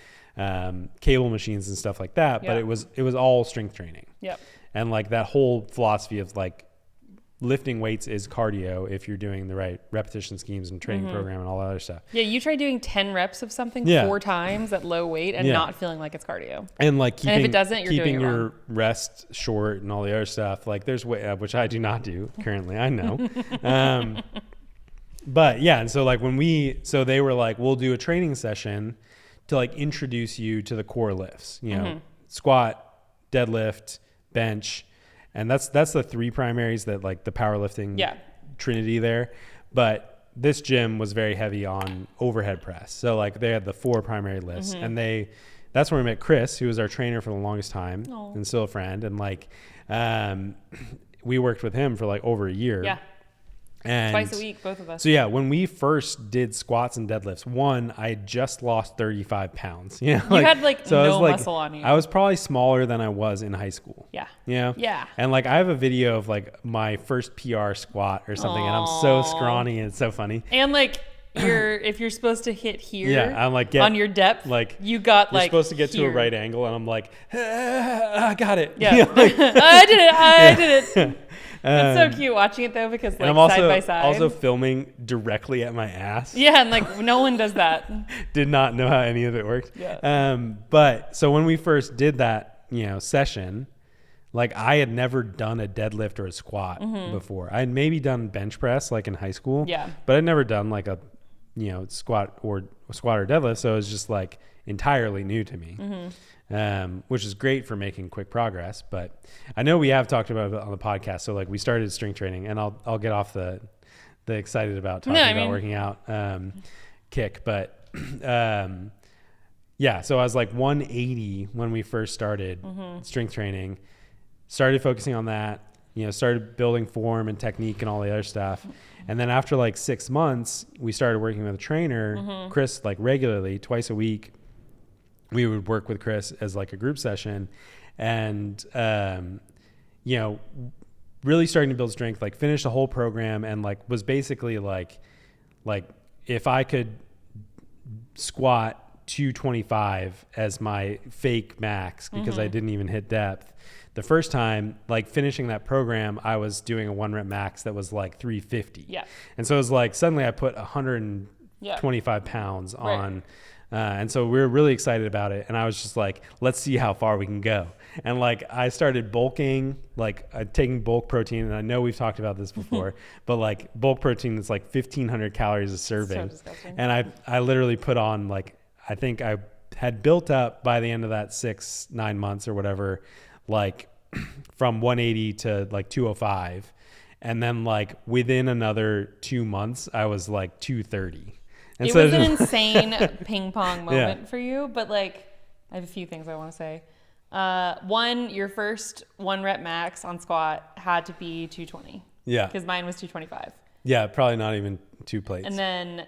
cable machines and stuff like that, but it was all strength training. Yep. And like that whole philosophy of like lifting weights is cardio if you're doing the right repetition schemes and training program and all that other stuff. Yeah, you try doing 10 reps of something 4 times at low weight and not feeling like it's cardio. And like keeping, if it doesn't, you're keeping doing it your wrong. rest short and all the other stuff. Like there's which I do not do currently. I know. But yeah, and so like so they were like, we'll do a training session to like introduce you to the core lifts, you know, squat, deadlift, bench. And that's the 3 primaries that like the powerlifting trinity there. But this gym was very heavy on overhead press. So like they had the 4 primary lifts and that's where we met Chris, who was our trainer for the longest time and still a friend. And like, we worked with him for like over a year. Yeah. And twice a week, both of us. So yeah, when we first did squats and deadlifts, I had just lost 35 pounds. You know, you had like no muscle on you. I was probably smaller than I was in high school. Yeah. You know? Yeah. And like I have a video of like my first PR squat or something, and I'm so scrawny and it's so funny. And like if you're supposed to hit here, I'm like on your depth, like you got you're like supposed to get here. to a right angle, and I'm like, I got it. Yeah. You know, like, I did it. It's so cute watching it though because like and I'm side by side. also filming directly at my ass. Yeah, and like no one does that. Did not know how any of it worked. Yeah. But so when we first did that, you know, session, like I had never done a deadlift or a squat before. I had maybe done bench press like in high school. Yeah. But I'd never done like a, you know, squat or deadlift. So it was just like entirely new to me. Which is great for making quick progress. But I know we have talked about it on the podcast. So like we started strength training, and I'll get off the excited about talking about working out kick. But yeah, so I was like 180 when we first started strength training. Started focusing on that. You know, started building form and technique and all the other stuff. And then after like 6 months, we started working with a trainer, Chris, like regularly, twice a week. We would work with Chris as like a group session, and you know, really starting to build strength, like finished the whole program, and like was basically like if I could squat 225 as my fake max because I didn't even hit depth the first time, like finishing that program, I was doing a 1 rep max that was like 350. Yeah. And so it was like suddenly I put 125 pounds on. And so we were really excited about it. And I was just like, let's see how far we can go. And like, I started bulking, like taking bulk protein. And I know we've talked about this before, but like bulk protein is like 1,500 calories a serving. So disgusting. And I literally put on like, I think I had built up by the end of that 6-9 months or whatever, like from 180 to like 205. And then like within another 2 months, I was like 230. And it so was an insane ping pong moment for you, but like I have a few things I want to say. One, your first 1 rep max on squat had to be 220. Yeah. Because mine was 225. Yeah, probably not even 2 plates. And then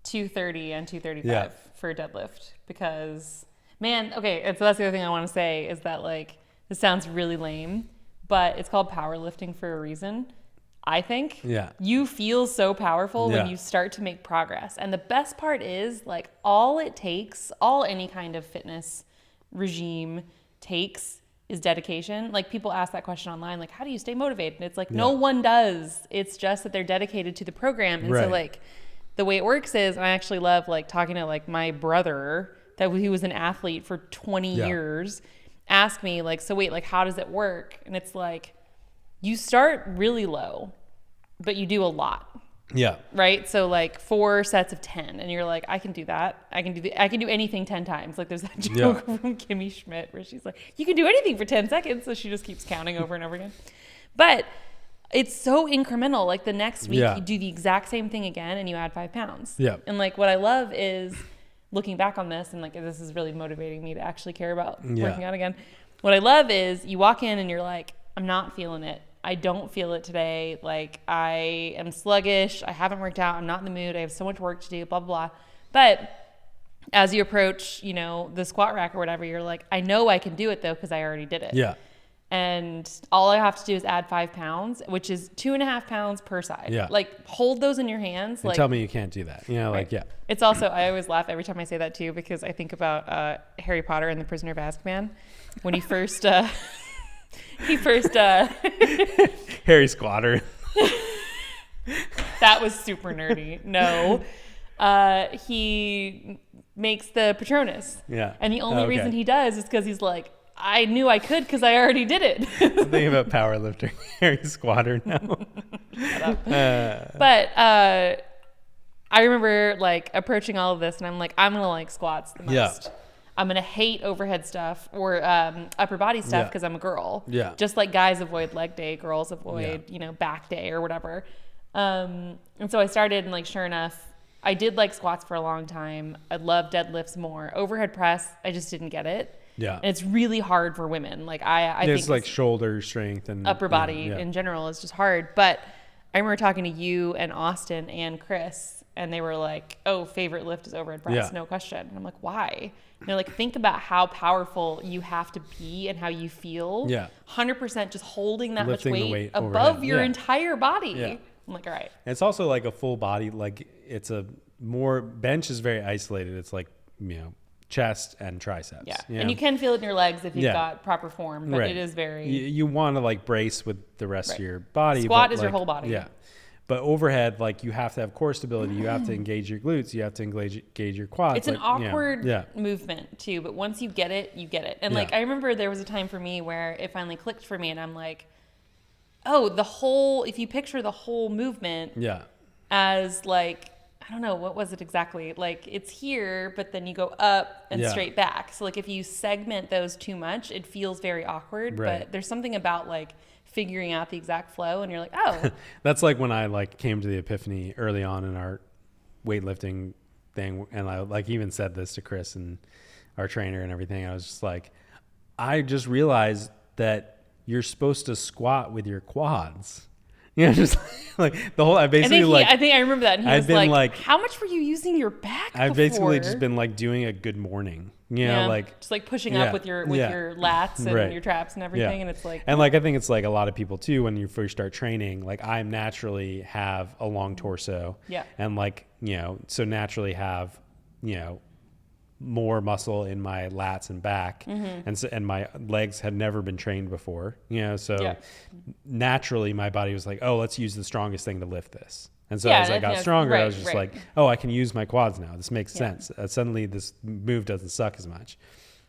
230 and 235 for deadlift because, man, okay, and so that's the other thing I want to say is that like this sounds really lame, but it's called powerlifting for a reason. I think you feel so powerful when you start to make progress. And the best part is like all any kind of fitness regime takes is dedication. Like people ask that question online, like, how do you stay motivated? And it's like, no one does. It's just that they're dedicated to the program. And so like the way it works is, and I actually love like talking to like my brother that he was an athlete for 20 years, ask me like, so wait, like, how does it work? And it's like, you start really low, but you do a lot. Yeah. Right. So like 4 sets of 10 and you're like, I can do that. I can do anything 10 times. Like there's that joke from Kimmy Schmidt where she's like, you can do anything for 10 seconds. So she just keeps counting over and over again. But It's so incremental. Like the next week Yeah. you do the exact same thing again and you add 5 pounds. Yeah. And like what I love is looking back on this, and like this is really motivating me to actually care about working out again. What I love is you walk in and you're like, I'm not feeling it. I don't feel it today. Like I am sluggish. I haven't worked out. I'm not in the mood. I have so much work to do, blah, blah, blah. But as you approach, you know, the squat rack or whatever, you're like, I know I can do it though, because I already did it. Yeah. And all I have to do is add 5 pounds, which is 2.5 pounds per side. Yeah. Like hold those in your hands. And like tell me you can't do that. You know, like, right. It's also, I always laugh every time I say that too, because I think about Harry Potter and the Prisoner of Azkaban when he first, Harry Squatter. That was super nerdy. No. He makes the Patronus. Yeah. And the only reason he does is because he's like, I knew I could because I already did it. I'm thinking about powerlifter Harry Squatter now. Shut up. But I remember like approaching all of this and I'm like, I'm going to like squats the most. Yeah. I'm going to hate overhead stuff or upper body stuff because I'm a girl. Yeah. Just like guys avoid leg day, girls avoid, you know, back day or whatever. And so I started and like, sure enough, I did like squats for a long time. I love deadlifts more. Overhead press, I just didn't get it. Yeah. And it's really hard for women. Like I think it's like shoulder strength and upper body in general is just hard. But I remember talking to you and Austin and Chris, and they were like, oh, favorite lift is overhead press, no question. And I'm like, why? And they're like, think about how powerful you have to be and how you feel. Yeah. 100% just holding that Lifting much the weight weight above overhead. your Yeah. entire body. Yeah. I'm like, all right. And it's also like a full body, like it's a more, bench is very isolated. It's like, you know, chest and triceps. Yeah. You And know? you can feel it in your legs if you've got proper form, but it is very... You want to like brace with the rest of your body. Squat but is your whole body. Yeah. But overhead, like you have to have core stability. You have to engage your glutes. You have to engage your quads. It's an like, awkward movement too, but once you get it, you get it. And like, I remember there was a time for me where it finally clicked for me and I'm like, oh, if you picture the whole movement as like, I don't know, what was it exactly? Like it's here, but then you go up and straight back. So like if you segment those too much, it feels very awkward, but there's something about like figuring out the exact flow and you're like, oh. That's like when I like came to the epiphany early on in our weightlifting thing. And I like even said this to Chris and our trainer and everything. I was just like, I just realized that you're supposed to squat with your quads. Yeah, just like the whole. I basically I think I remember that. And he I've was been like, "How much were you using your back?" I've basically just been like doing a good morning. You know, like just like pushing up with your lats and your traps and everything, and it's like. And like I think it's like a lot of people too. When you first start training, like I naturally have a long torso. Yeah. And like so naturally have more muscle in my lats and back, and my legs had never been trained before, so naturally my body was like, oh, let's use the strongest thing to lift this. And so as I got stronger, I was just like, oh, I can use my quads now. This makes sense. Suddenly this move doesn't suck as much.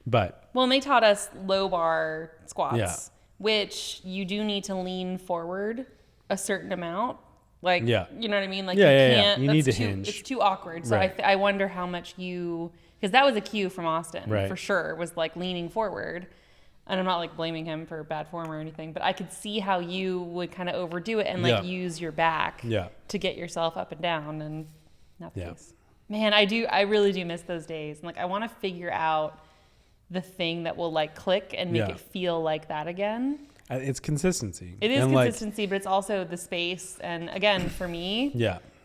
But and they taught us low bar squats, which you do need to lean forward a certain amount. Like, you know what I mean? Like, you can't, you need to hinge. It's too awkward. So I wonder how much because that was a cue from Austin for sure, was like leaning forward. And I'm not like blaming him for bad form or anything, but I could see how you would kind of overdo it and like use your back to get yourself up and down, and not the case. Man, I really do miss those days. And like, I want to figure out the thing that will like click and make it feel like that again. It's consistency. It is consistency, but it's also the space. And again, for me,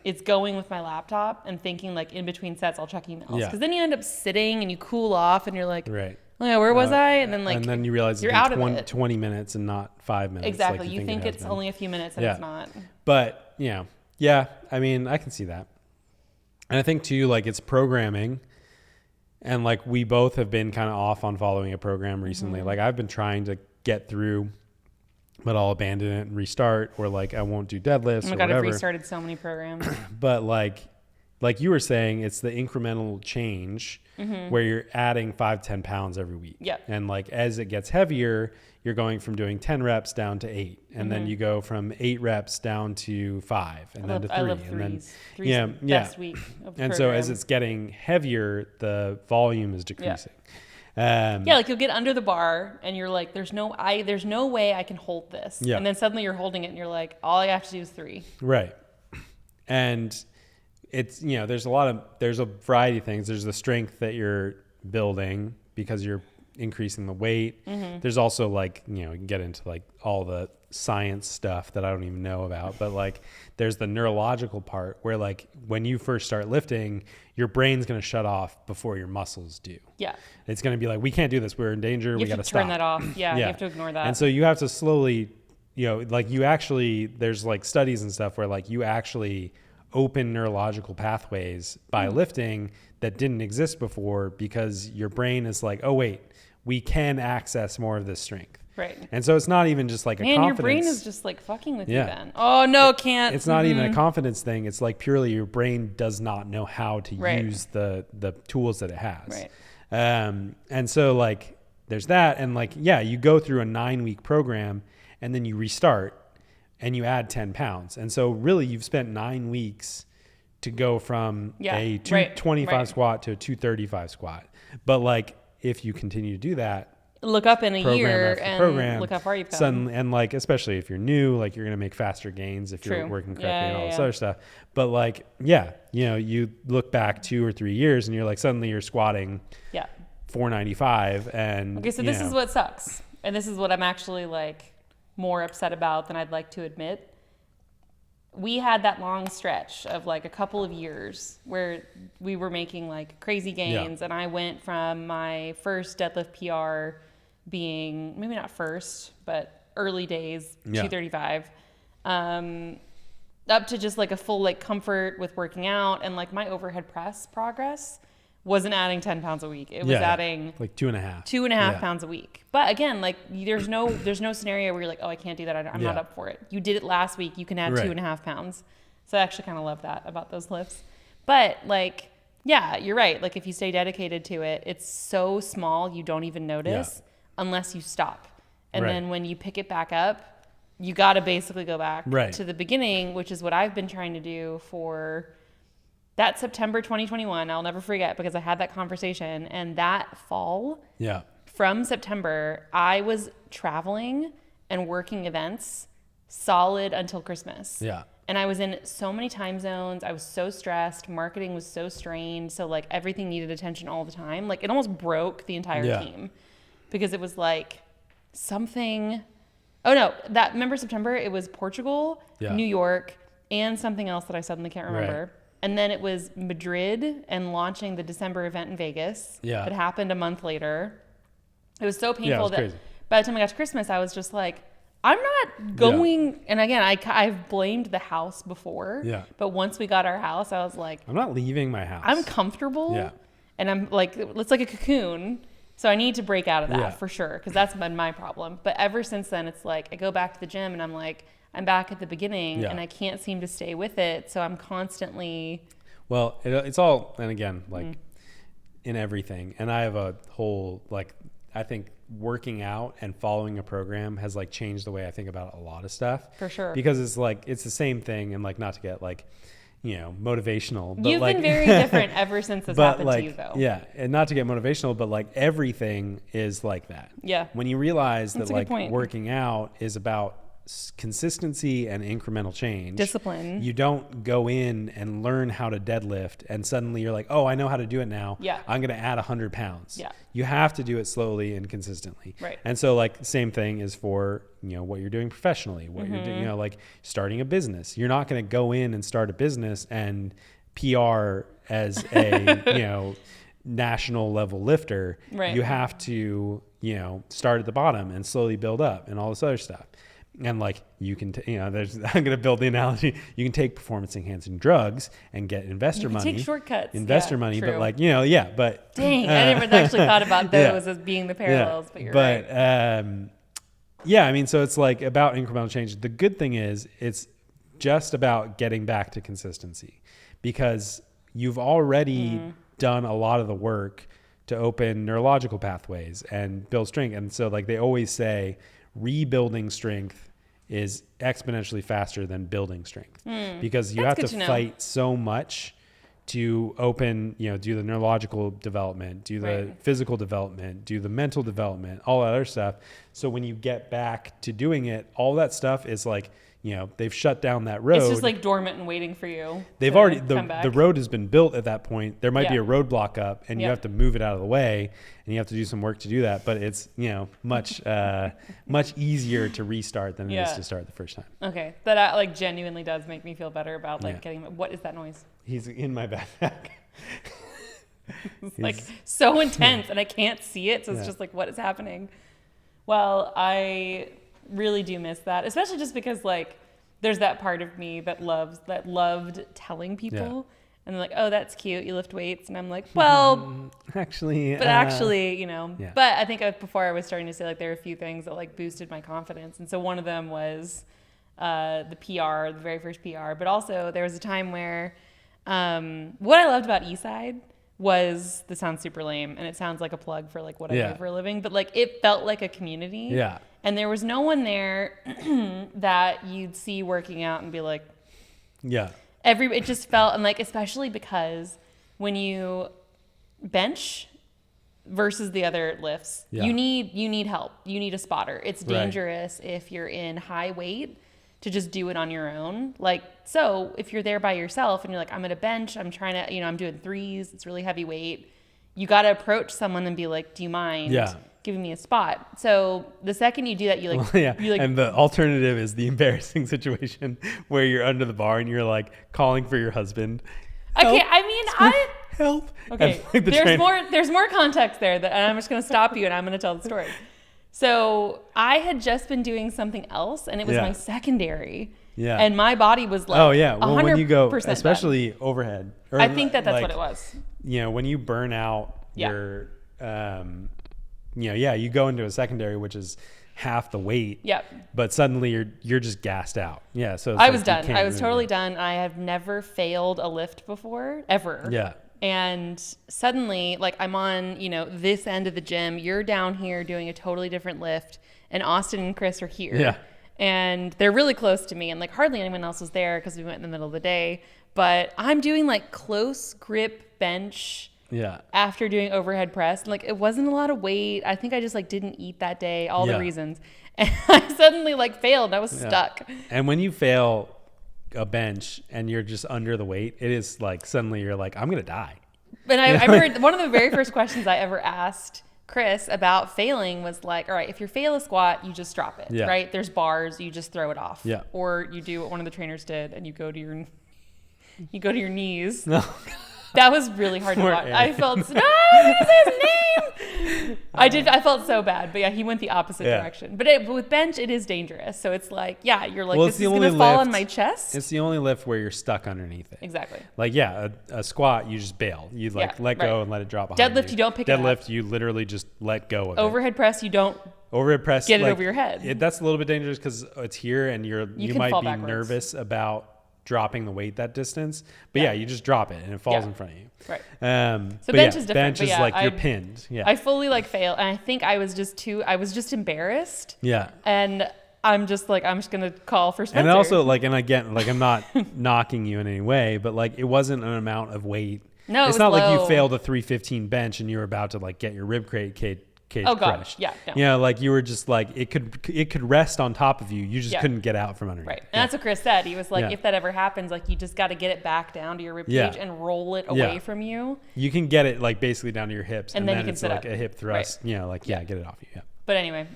it's going with my laptop and thinking like in between sets, I'll check emails. Because then you end up sitting and you cool off and you're like, oh, yeah, where was I? And then you realize you're it's out of it. 20 minutes and not 5 minutes. Exactly. Like you think it's only a few minutes and it's not. But I mean, I can see that. And I think too, like it's programming. And like we both have been kind of off on following a program recently. Like I've been trying to get through, but I'll abandon it and restart, or like I won't do deadlifts. Oh my God, I've restarted so many programs. But like you were saying, it's the incremental change where you're adding 5-10 pounds every week. Yeah. And like as it gets heavier, you're going from doing 10 reps down to 8, and then you go from 8 reps down to 5, and then to 3, I love and then best week of and so as it's getting heavier, the volume is decreasing. Yeah, like you'll get under the bar and you're like, there's no way I can hold this. Yeah. And then suddenly you're holding it and you're like, all I have to do is 3. Right. And it's, there's a variety of things. There's the strength that you're building because you're increasing the weight. There's also like, you can get into like all the science stuff that I don't even know about, but like there's the neurological part where like when you first start lifting, your brain's going to shut off before your muscles do. Yeah. It's going to be like, we can't do this. We're in danger. We got to stop. Turn that off. Yeah, you have to ignore that. And so you have to slowly, like you actually, there's like studies and stuff where like you actually open neurological pathways by lifting that didn't exist before because your brain is like, oh wait, we can access more of this strength. Right. And so it's not even just like a confidence. confidence. Your brain is just like fucking with you then. Oh no, can't. It's not even a confidence thing. It's like purely your brain does not know how to use the tools that it has. Right. And so like there's that. And like, yeah, you go through a 9-week program and then you restart and you add 10 pounds. And so really you've spent 9 weeks to go from a 225 squat to a 235 squat. But like, if you continue to do that, look up in a year and look how far you've come. And like, especially if you're new, like you're going to make faster gains if you're working correctly and all this other stuff. But like, you look back 2 or 3 years and you're like, suddenly you're squatting 495 and okay, so this is what sucks. And this is what I'm actually like more upset about than I'd like to admit. We had that long stretch of like a couple of years where we were making like crazy gains. And I went from my first deadlift PR being maybe not first, but early days, 235, up to just like a full like comfort with working out. And like my overhead press progress wasn't adding 10 pounds a week. It was adding like 2.5 pounds a week. But again, like there's no scenario where you're like, oh, I can't do that. I'm not up for it. You did it last week. You can add 2.5 pounds. So I actually kind of love that about those lifts. But like, yeah, you're right. Like if you stay dedicated to it, it's so small you don't even notice unless you stop. And then when you pick it back up, you got to basically go back to the beginning, which is what I've been trying to do for that September 2021. I'll never forget because I had that conversation. And that fall, from September, I was traveling and working events solid until Christmas. Yeah. And I was in so many time zones. I was so stressed. Marketing was so strained. So like everything needed attention all the time. Like it almost broke the entire team because it was like something. Oh no, remember September? It was Portugal, New York, and something else that I suddenly can't remember. Right. And then it was Madrid and launching the December event in Vegas. Yeah. That happened a month later. It was so painful that by the time I got to Christmas, I was just like, I'm not going. And again, I've blamed the house before. Yeah. But once we got our house, I was like, I'm not leaving my house. I'm comfortable. Yeah. And I'm like, it's like a cocoon. So I need to break out of that for sure. Because that's been my problem. But ever since then, it's like I go back to the gym and I'm like, I'm back at the beginning and I can't seem to stay with it. So I'm constantly. Well, it's all, and again, like in everything. And I have a whole, like, I think working out and following a program has like changed the way I think about a lot of stuff. For sure. Because it's like, it's the same thing. And like, not to get like, motivational. But you've been very different ever since this happened to you though. Yeah. And not to get motivational, but like everything is like that. Yeah. When you realize that like working out is about consistency and incremental change, discipline. You don't go in and learn how to deadlift and suddenly you're like, oh, I know how to do it now. Yeah. I'm going to add 100 pounds. Yeah. You have to do it slowly and consistently. Right. And so like the same thing is for, what you're doing professionally, what you're doing, like starting a business. You're not going to go in and start a business and PR as a, national level lifter. Right. You have to, start at the bottom and slowly build up and all this other stuff. And like you can, I'm going to build the analogy. You can take performance enhancing drugs and get investor money. Take shortcuts. Investor money, true. but like, but. Dang, I never actually thought about those as being the parallels, but you're right. I mean, so it's like about incremental change. The good thing is it's just about getting back to consistency because you've already done a lot of the work to open neurological pathways and build strength. And so like they always say, rebuilding strength is exponentially faster than building strength because you have to fight so much to open, do the neurological development, do the Right. physical development, do the mental development, all that other stuff. So when you get back to doing it, all that stuff is like, they've shut down that road. It's just like dormant and waiting for you. They've to already, come back. the road has been built at that point. There might be Yeah. a roadblock up and you Yeah. have to move it out of the way and you have to do some work to do that. But it's, much, much easier to restart than it is Yeah. to start the first time. Okay, that like genuinely does make me feel better about like Yeah. getting. What is that noise? He's in my backpack. It's like so intense, and I can't see it, so it's Yeah. just like, what is happening? Well, I really do miss that, especially just because like there's that part of me that loved telling people, and they're like, oh, that's cute, you lift weights, and I'm like, well, Actually, but actually, yeah. But I think before I was starting to say like there are a few things that like boosted my confidence, and so one of them was the PR, the very first PR, but also there was a time where what I loved about Eastside was, this sounds super lame and it sounds like a plug for like what I do for a living, but like it felt like a community. Yeah. And there was no one there that you'd see working out and be like, yeah. it just felt, and like, especially because when you bench versus the other lifts, you need help. You need a spotter. It's dangerous if you're in high weight to just do it on your own. Like, so if you're there by yourself and you're like, I'm at a bench, I'm trying to, I'm doing threes, it's really heavy weight. You got to approach someone and be like, do you mind giving me a spot? So the second you do that, you like, and the alternative is the embarrassing situation where you're under the bar and you're like calling for your husband. Okay. I mean, help. Okay. And, like, there's more context there and I'm just going to stop you and I'm going to tell the story. So I had just been doing something else and it was my secondary. Yeah. And my body was like, oh yeah. Well, when you go, especially especially overhead. I think that's like, what it was. When you burn out your, you go into a secondary, which is half the weight. Yep. But suddenly you're just gassed out. Yeah. So I was done. I was totally done. I have never failed a lift before, ever. Yeah. And suddenly, like, I'm on, this end of the gym. You're down here doing a totally different lift, and Austin and Chris are here. Yeah. And they're really close to me, and like hardly anyone else was there because we went in the middle of the day. But I'm doing like close grip bench. Yeah. After doing overhead press, like it wasn't a lot of weight. I think I just like didn't eat that day. All the reasons, and I suddenly like failed. I was stuck. And when you fail a bench and you're just under the weight, it is like suddenly you're like, I'm gonna die. And I remember one of the very first questions I ever asked Chris about failing was like, all right, if you fail a squat, you just drop it, right? There's bars, you just throw it off. Yeah. Or you do what one of the trainers did and you go to your knees. No. That was really hard to watch. I felt, no, I'm gonna say his name. I felt so bad, but he went the opposite direction. But with bench, it is dangerous. So it's like, you're like, this is gonna fall on my chest. It's the only lift where you're stuck underneath it. Exactly. Like, a squat, you just bail. You let go and let it drop behind Deadlift, you don't pick it up. Deadlift, you literally just let go of it. Overhead press, you don't get it over your head. That's a little bit dangerous because it's here and you might be nervous about dropping the weight that distance, but you just drop it and it falls in front of you. Right. So bench is different. Bench is like you're pinned. Yeah. I fully like fail, and I think I was just embarrassed. Yeah. And I'm just gonna call for Spencer. And also and again, I'm not knocking you in any way, but like it wasn't an amount of weight. No, it's not like you failed a 315 bench and you're about to like get your rib cage crushed. Yeah. No. Like you were just like it could rest on top of you. You just couldn't get out from underneath. Right. And that's what Chris said. He was like, if that ever happens, like you just got to get it back down to your rib cage and roll it away from you. You can get it like basically down to your hips, and then you can it's sit like up. a hip thrust. Right. Get it off you. Yeah. But anyway,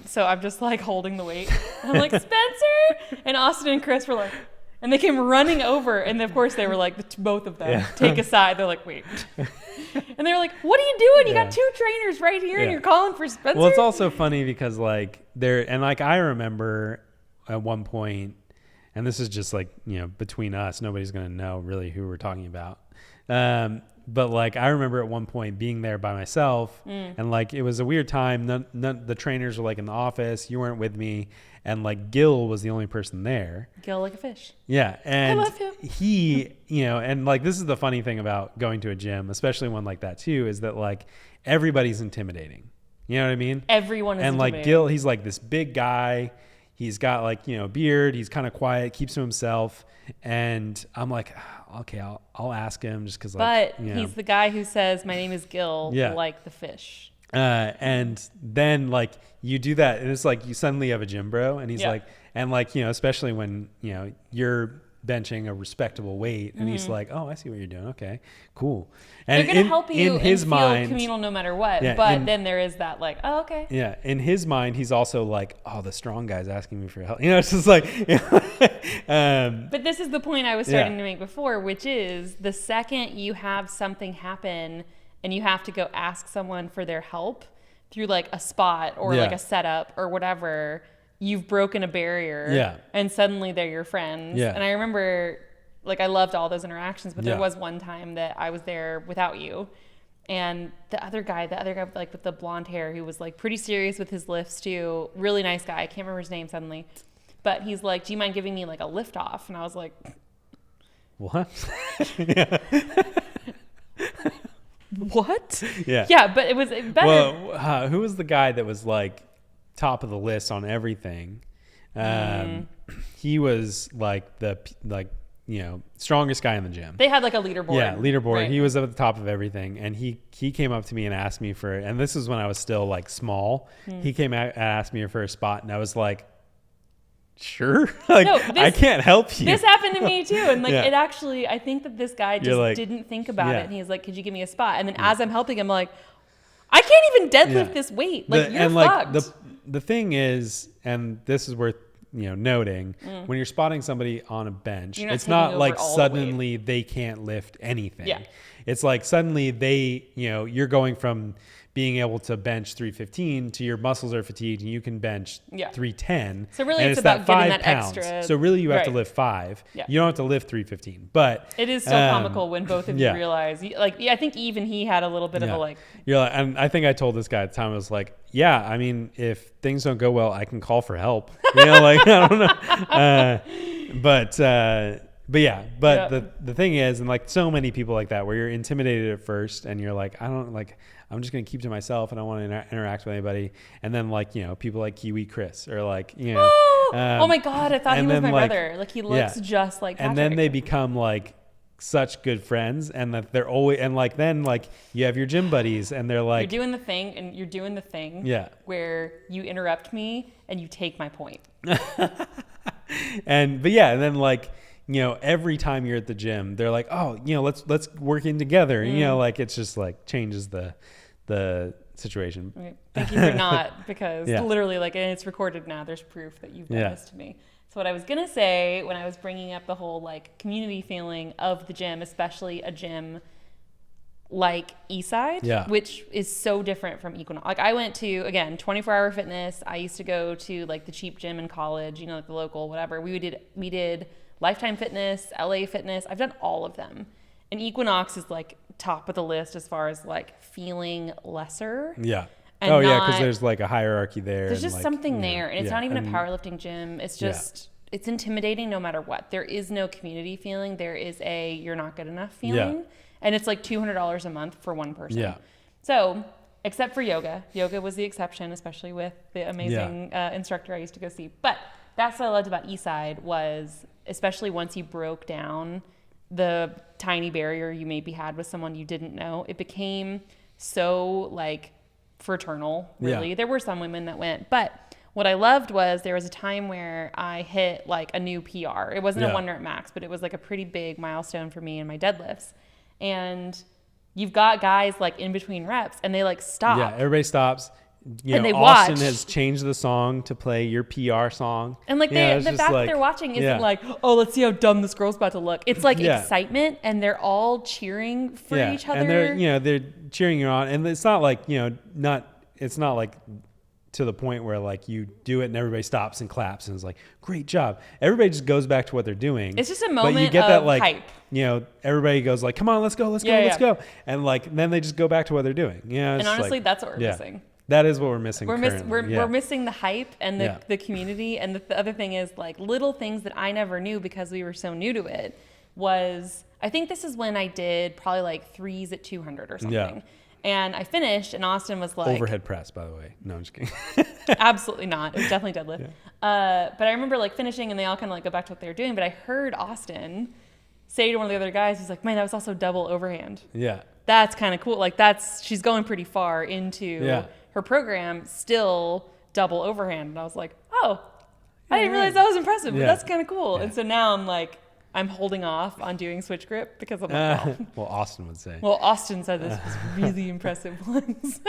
so I'm just like holding the weight. I'm like, Spencer, and Austin and Chris were like. And they came running over, and of course they were like, both of them, take a side. They're like, wait. And they were like, what are you doing? You got two trainers right here, and you're calling for Spencer? Well, it's also funny because I remember at one point, and this is just like, between us, nobody's going to know really who we're talking about. But like, I remember at one point being there by myself and like, it was a weird time. None the trainers were like in the office. You weren't with me. And like Gil was the only person there. Gil like a fish. Yeah. And I love him. He, and like, this is the funny thing about going to a gym, especially one like that too, is that like everybody's intimidating. You know what I mean? Everyone is intimidating. And like Gil, he's like this big guy. he's got like, you know, a beard. He's kind of quiet, keeps to himself. And I'm like, okay, I'll ask him just because, like, But you know. he's the guy who says, "My name is Gil," Yeah. like the fish. And then like you do that, and it's like you suddenly have a gym bro, and he's like, and like, you know, especially when, you know, you're benching a respectable weight, and he's like, oh, I see what you're doing. Okay, cool. And They're gonna help you in his and mind, feel communal no matter what. Yeah, but then there is that like, oh, okay. Yeah, in his mind, he's also like, oh, the strong guy's asking me for help. You know, it's just like, But this is the point I was starting to make before, which is the second you have something happen and you have to go ask someone for their help through like a spot or like a setup or whatever, you've broken a barrier. Yeah. And suddenly they're your friends. Yeah. And I remember, like, I loved all those interactions, but there Yeah. was one time that I was there without you. And the other guy like with the blonde hair, who was like pretty serious with his lifts too, really nice guy. I can't remember his name suddenly, but he's like, "Do you mind giving me like a lift off?" And I was like, what? "What?" Yeah. Yeah, but it was better. Well, who was the guy that was like top of the list on everything? He was like you know, strongest guy in the gym. They had like a leaderboard. Yeah, leaderboard. Right. He was at the top of everything, and he came up to me and asked me for, and this is when I was still like small. He came out and asked me for a spot, and I was like, sure, like, No, I can't help you. This happened to me too, and like Yeah. it actually, I think that this guy just like, didn't think about yeah. it, and he's like, "Could you give me a spot?" And then as I'm helping him, I'm like, "I can't even deadlift this weight. Like you're fucked." The thing is, and this is worth, you know, noting, when you're spotting somebody on a bench, You're not it's taking not over like all the weight. suddenly they can't lift anything. Yeah. It's like suddenly they, you know, you're going from being able to bench 315 to your muscles are fatigued and you can bench 310. So really and it's that about getting 5 that pounds. extra- So really you have to Right. lift 5. Yeah. You don't have to lift 315. But It is so comical when both of you yeah. realize, like, I think even he had a little bit of a like, You're like, and I think I told this guy at the time, I was like, yeah, I mean, if things don't go well, I can call for help. You know, like, I don't know. But yeah, the thing is, and like so many people like that, where you're intimidated at first and you're like, I'm just going to keep to myself and I don't want to interact with anybody. And then like, you know, people like Kiwi Chris or like, you know. oh my God, I thought he was my brother. Like he looks just like Patrick. And then they become like such good friends, and that they're always, and like then like you have your gym buddies and they're like, you're doing the thing and you're doing the thing where you interrupt me and you take my point. but then like, you know, every time you're at the gym, they're like, oh, you know, let's work in together. And, you know, like it's just like changes the situation. Okay. Thank you for not, because literally, like, and it's recorded now. There's proof that you've done this to me. So what I was gonna say when I was bringing up the whole like community feeling of the gym, especially a gym like Eastside, which is so different from Equinox. Like I went to, again, 24-hour fitness. I used to go to like the cheap gym in college, you know, like the local, whatever. We did Lifetime Fitness, LA Fitness. I've done all of them. And Equinox is like top of the list as far as like feeling lesser. Yeah. And because there's like a hierarchy there. There's just like, something there. And it's not even a powerlifting gym. It's just, it's intimidating no matter what. There is no community feeling. There is a you're not good enough feeling. Yeah. And it's like $200 a month for one person. Yeah. So, except for yoga. Yoga was the exception, especially with the amazing instructor I used to go see. But that's what I loved about Eastside was, especially once you broke down the tiny barrier you maybe had with someone you didn't know, it became so like fraternal, really. There were some women that went, but what I loved was there was a time where I hit like a new PR. It wasn't a 1 rep max, but it was like a pretty big milestone for me in my deadlifts. And you've got guys like in between reps and they like stop. Yeah, everybody stops. You and know, they Austin watch. has changed the song to play your PR song. And like the fact that they're watching isn't like, oh, let's see how dumb this girl's about to look. It's like excitement, and they're all cheering for each other. And they're cheering you on, and it's not like, it's not like to the point where like you do it and everybody stops and claps and is like, great job. Everybody just goes back to what they're doing. It's just a moment but you get of that like hype. You know, everybody goes like, come on, let's go, let's go. And like then they just go back to what they're doing. And honestly, that's what we're missing. That is what we're missing. We're missing the hype and the community. And the other thing is like little things that I never knew because we were so new to it was, I think this is when I did probably like 3s at 200 or something. And I finished, and Austin was like... Overhead press, by the way. No, I'm just kidding. Absolutely not. It was definitely deadlift. But I remember like finishing, and they all kind of like go back to what they were doing. But I heard Austin say to one of the other guys, he's like, man, that was also double overhand. Yeah. That's kind of cool. Like she's going pretty far into her program, still double overhand. And I was like, oh, I didn't realize that was impressive, but that's kind of cool. Yeah. And so now I'm like, I'm holding off on doing switch grip because I'm like, well, Austin would say. Well, Austin said this was really impressive once.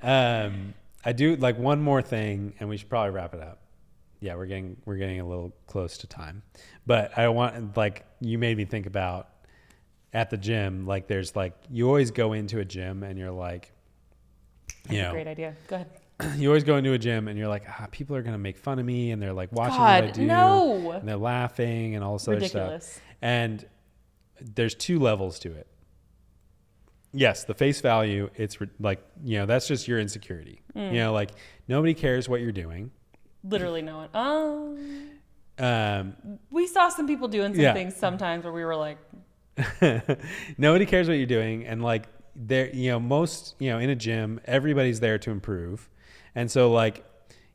I do like one more thing, and we should probably wrap it up. Yeah, we're getting a little close to time, but I want, like, you made me think about at the gym, like there's like, you always go into a gym and you're like, That's a great idea. Go ahead. You always go into a gym and you're like, people are going to make fun of me, and they're like watching what I do. No. And they're laughing and all this other stuff. And there's two levels to it. Yes, the face value, it's like, that's just your insecurity. Like nobody cares what you're doing. Literally no one. We saw some people doing some things sometimes where we were like, nobody cares what you're doing. And like there, most, in a gym, everybody's there to improve. And so like,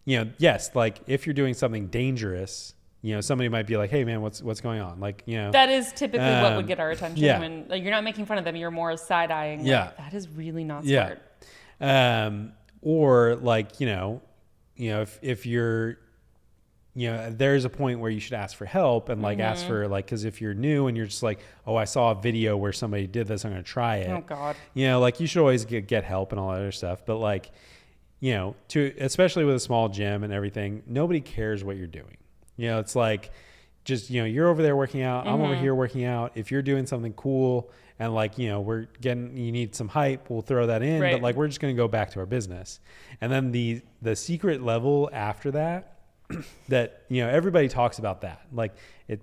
yes, like if you're doing something dangerous, somebody might be like, hey man, what's going on? Like, that is typically what would get our attention when like, you're not making fun of them. You're more side eyeing. Like, that is really not smart. Or like, if you're, there's a point where you should ask for help and like ask for like, cause if you're new and you're just like, oh, I saw a video where somebody did this, I'm going to try it. Oh God. Like you should always get help and all that other stuff. But like, especially with a small gym and everything, nobody cares what you're doing. It's like, just, you're over there working out. I'm over here working out. If you're doing something cool and like, you need some hype, we'll throw that in, but like, we're just going to go back to our business. And then the secret level after that, that, everybody talks about that. Like it,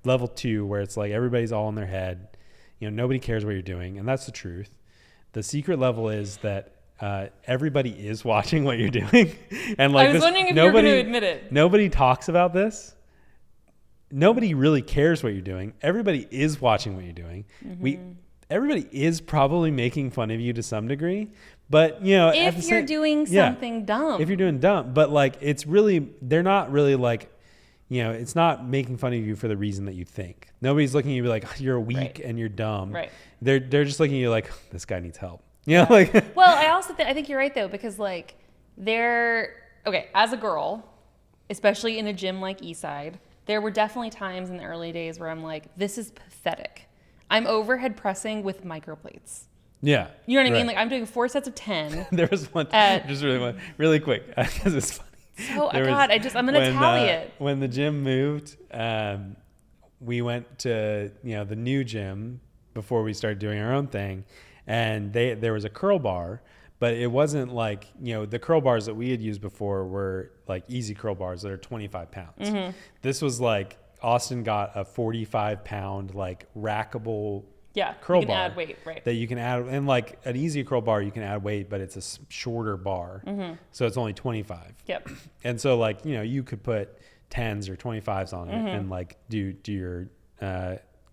level 2, where it's like, everybody's all in their head, nobody cares what you're doing. And that's the truth. The secret level is that, everybody is watching what you're doing. And like, I was wondering if you were going to admit it. Nobody talks about this. Nobody really cares what you're doing. Everybody is watching what you're doing. Everybody is probably making fun of you to some degree, but if you're doing something dumb, if you're doing dumb, but like, it's really, they're not really like, it's not making fun of you for the reason that you think. Nobody's looking at you like, you're weak and you're dumb. Right. They're just looking at you like, this guy needs help. Like, well, I also I think you're right though, because like as a girl, especially in a gym like Eastside, there were definitely times in the early days where I'm like, this is pathetic. I'm overhead pressing with microplates. Yeah. You know what I mean? Like I'm doing 4 sets of 10. There was one, really quick, because it's funny. Oh God, I'm going to tally it. When the gym moved, we went to, the new gym before we started doing our own thing. And there was a curl bar, but it wasn't like, the curl bars that we had used before were like easy curl bars that are 25 pounds. This was like, Austin got a 45-pound like rackable curl bar. Add weight, right? That you can add, and like an easy curl bar, you can add weight, but it's a shorter bar, so it's only 25. Yep. And so like, you could put 10s or 25s on it and like do your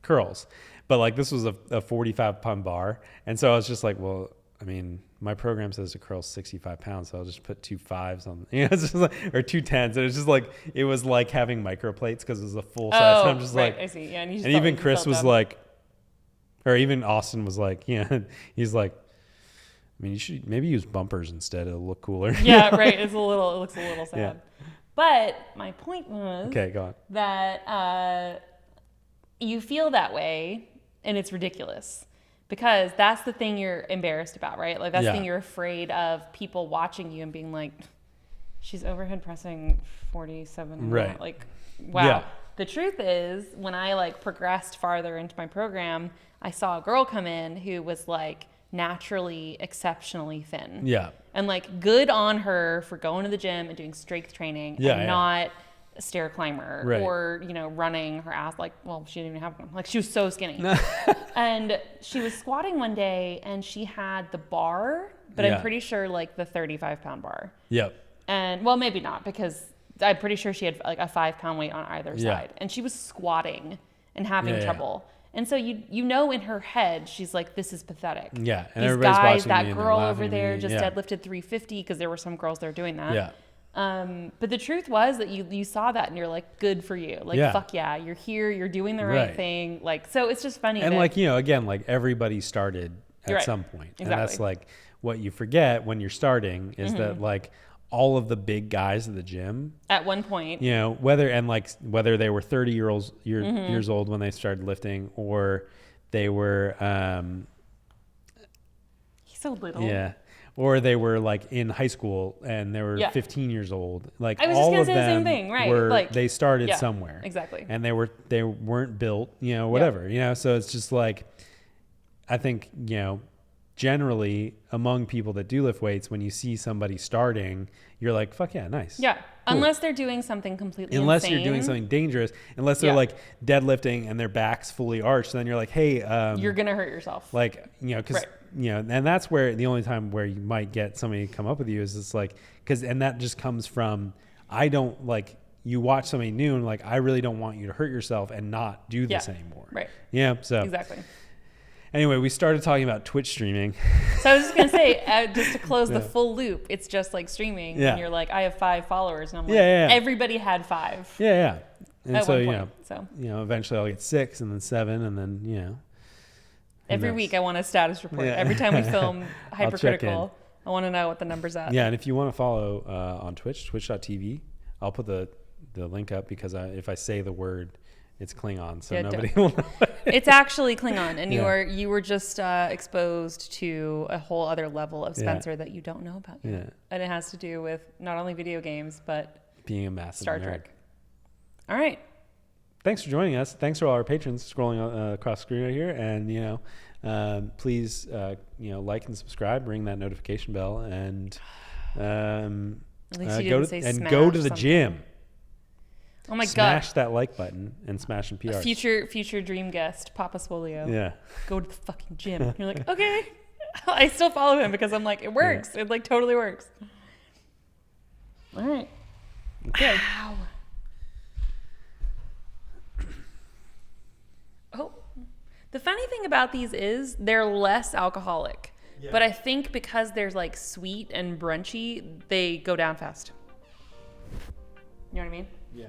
curls. But like, this was a 45-pound bar. And so I was just like, well, I mean, my program says to curl 65 pounds, so I'll just put 2 5s on, it's just like, or 2 10s. And it's just like, it was like having microplates because it was a full size. So I'm just like, I see. Yeah, and even Chris was like, or even Austin was like, he's like, I mean, you should maybe use bumpers instead. It'll look cooler. Yeah, right. It looks a little sad. Yeah. But my point was go on. That you feel that way. And it's ridiculous because that's the thing you're embarrassed about, right? Like that's the thing you're afraid of people watching you and being like, she's overhead pressing 47. Right. Like, wow. Yeah. The truth is when I like progressed farther into my program, I saw a girl come in who was like naturally exceptionally thin. Yeah. And like good on her for going to the gym and doing strength training and not a stair climber or, running her ass like, well, she didn't even have one. Like she was so skinny. And she was squatting one day and she had the bar, but I'm pretty sure like the 35-pound bar. Yep. And well, maybe not because I'm pretty sure she had like a 5-pound weight on either side. And she was squatting and having trouble. And so you know in her head, she's like, this is pathetic. Yeah. And These everybody's guys, watching me that and girl they're over laughing at there me. just Yeah. deadlifted 350 because there were some girls there doing that. Yeah. But the truth was that you saw that and you're like, good for you. Like, Yeah. fuck yeah, you're here, you're doing the right thing. Like, so it's just funny. And that, like, you know, again, like everybody started at Right. some point. Exactly. And that's like what you forget when you're starting is that like all of the big guys at the gym, at one point, you know, whether they were 30 years old when they started lifting, or they were he's so little. yeah, or they were like in high school and they were 15 years old. Like I was just all gonna of say the them same thing, right? were Like, they started yeah, somewhere. exactly. And they weren't built, you know, whatever. You know, so it's just like I think, you know, generally among people that do lift weights, when you see somebody starting, you're like, fuck yeah, nice. Yeah. Cool. Unless they're doing something completely Unless insane. you're doing something dangerous, unless they're like deadlifting and their back's fully arched, then you're like, hey, you're going to hurt yourself. like, you know, cause you know, and that's where the only time where you might get somebody to come up with you is it's like, and that just comes from, I don't like, you watch somebody new and like, I really don't want you to hurt yourself and not do this anymore. Right. Yeah. So exactly. Anyway, we started talking about Twitch streaming. So I was just going to say, just to close the full loop, it's just like streaming. Yeah. And you're like, I have 5 followers. And I'm like, Yeah. everybody had 5. Yeah. And At so, one point, you know, eventually I'll get 6 and then 7 and then, you know. Every week I want a status report. Yeah. Every time we film Hypercritical, check I want to know what the number's at. Yeah, and if you want to follow on Twitch, twitch.tv, I'll put the link up because if I say the word, it's Klingon, so nobody will know. It's actually Klingon, and you were just exposed to a whole other level of Spencer that you don't know about yet. Yeah. And it has to do with not only video games, but being a massive Star nerd. Trek. All right. Thanks for joining us. Thanks to all our patrons scrolling across the screen right here. And, you know, please, you know, like and subscribe, ring that notification bell, and At least you go didn't say to smash the something. gym. Oh my Smash God. that like button and smash some PRs. Future dream guest, Papa Swolio. Yeah. Go to the fucking gym. You're like, okay. I still follow him because I'm like, it works. It like totally works. All right. Okay. Wow. Oh, the funny thing about these is they're less alcoholic, but I think because they're like sweet and brunchy, they go down fast. You know what I mean? Yeah.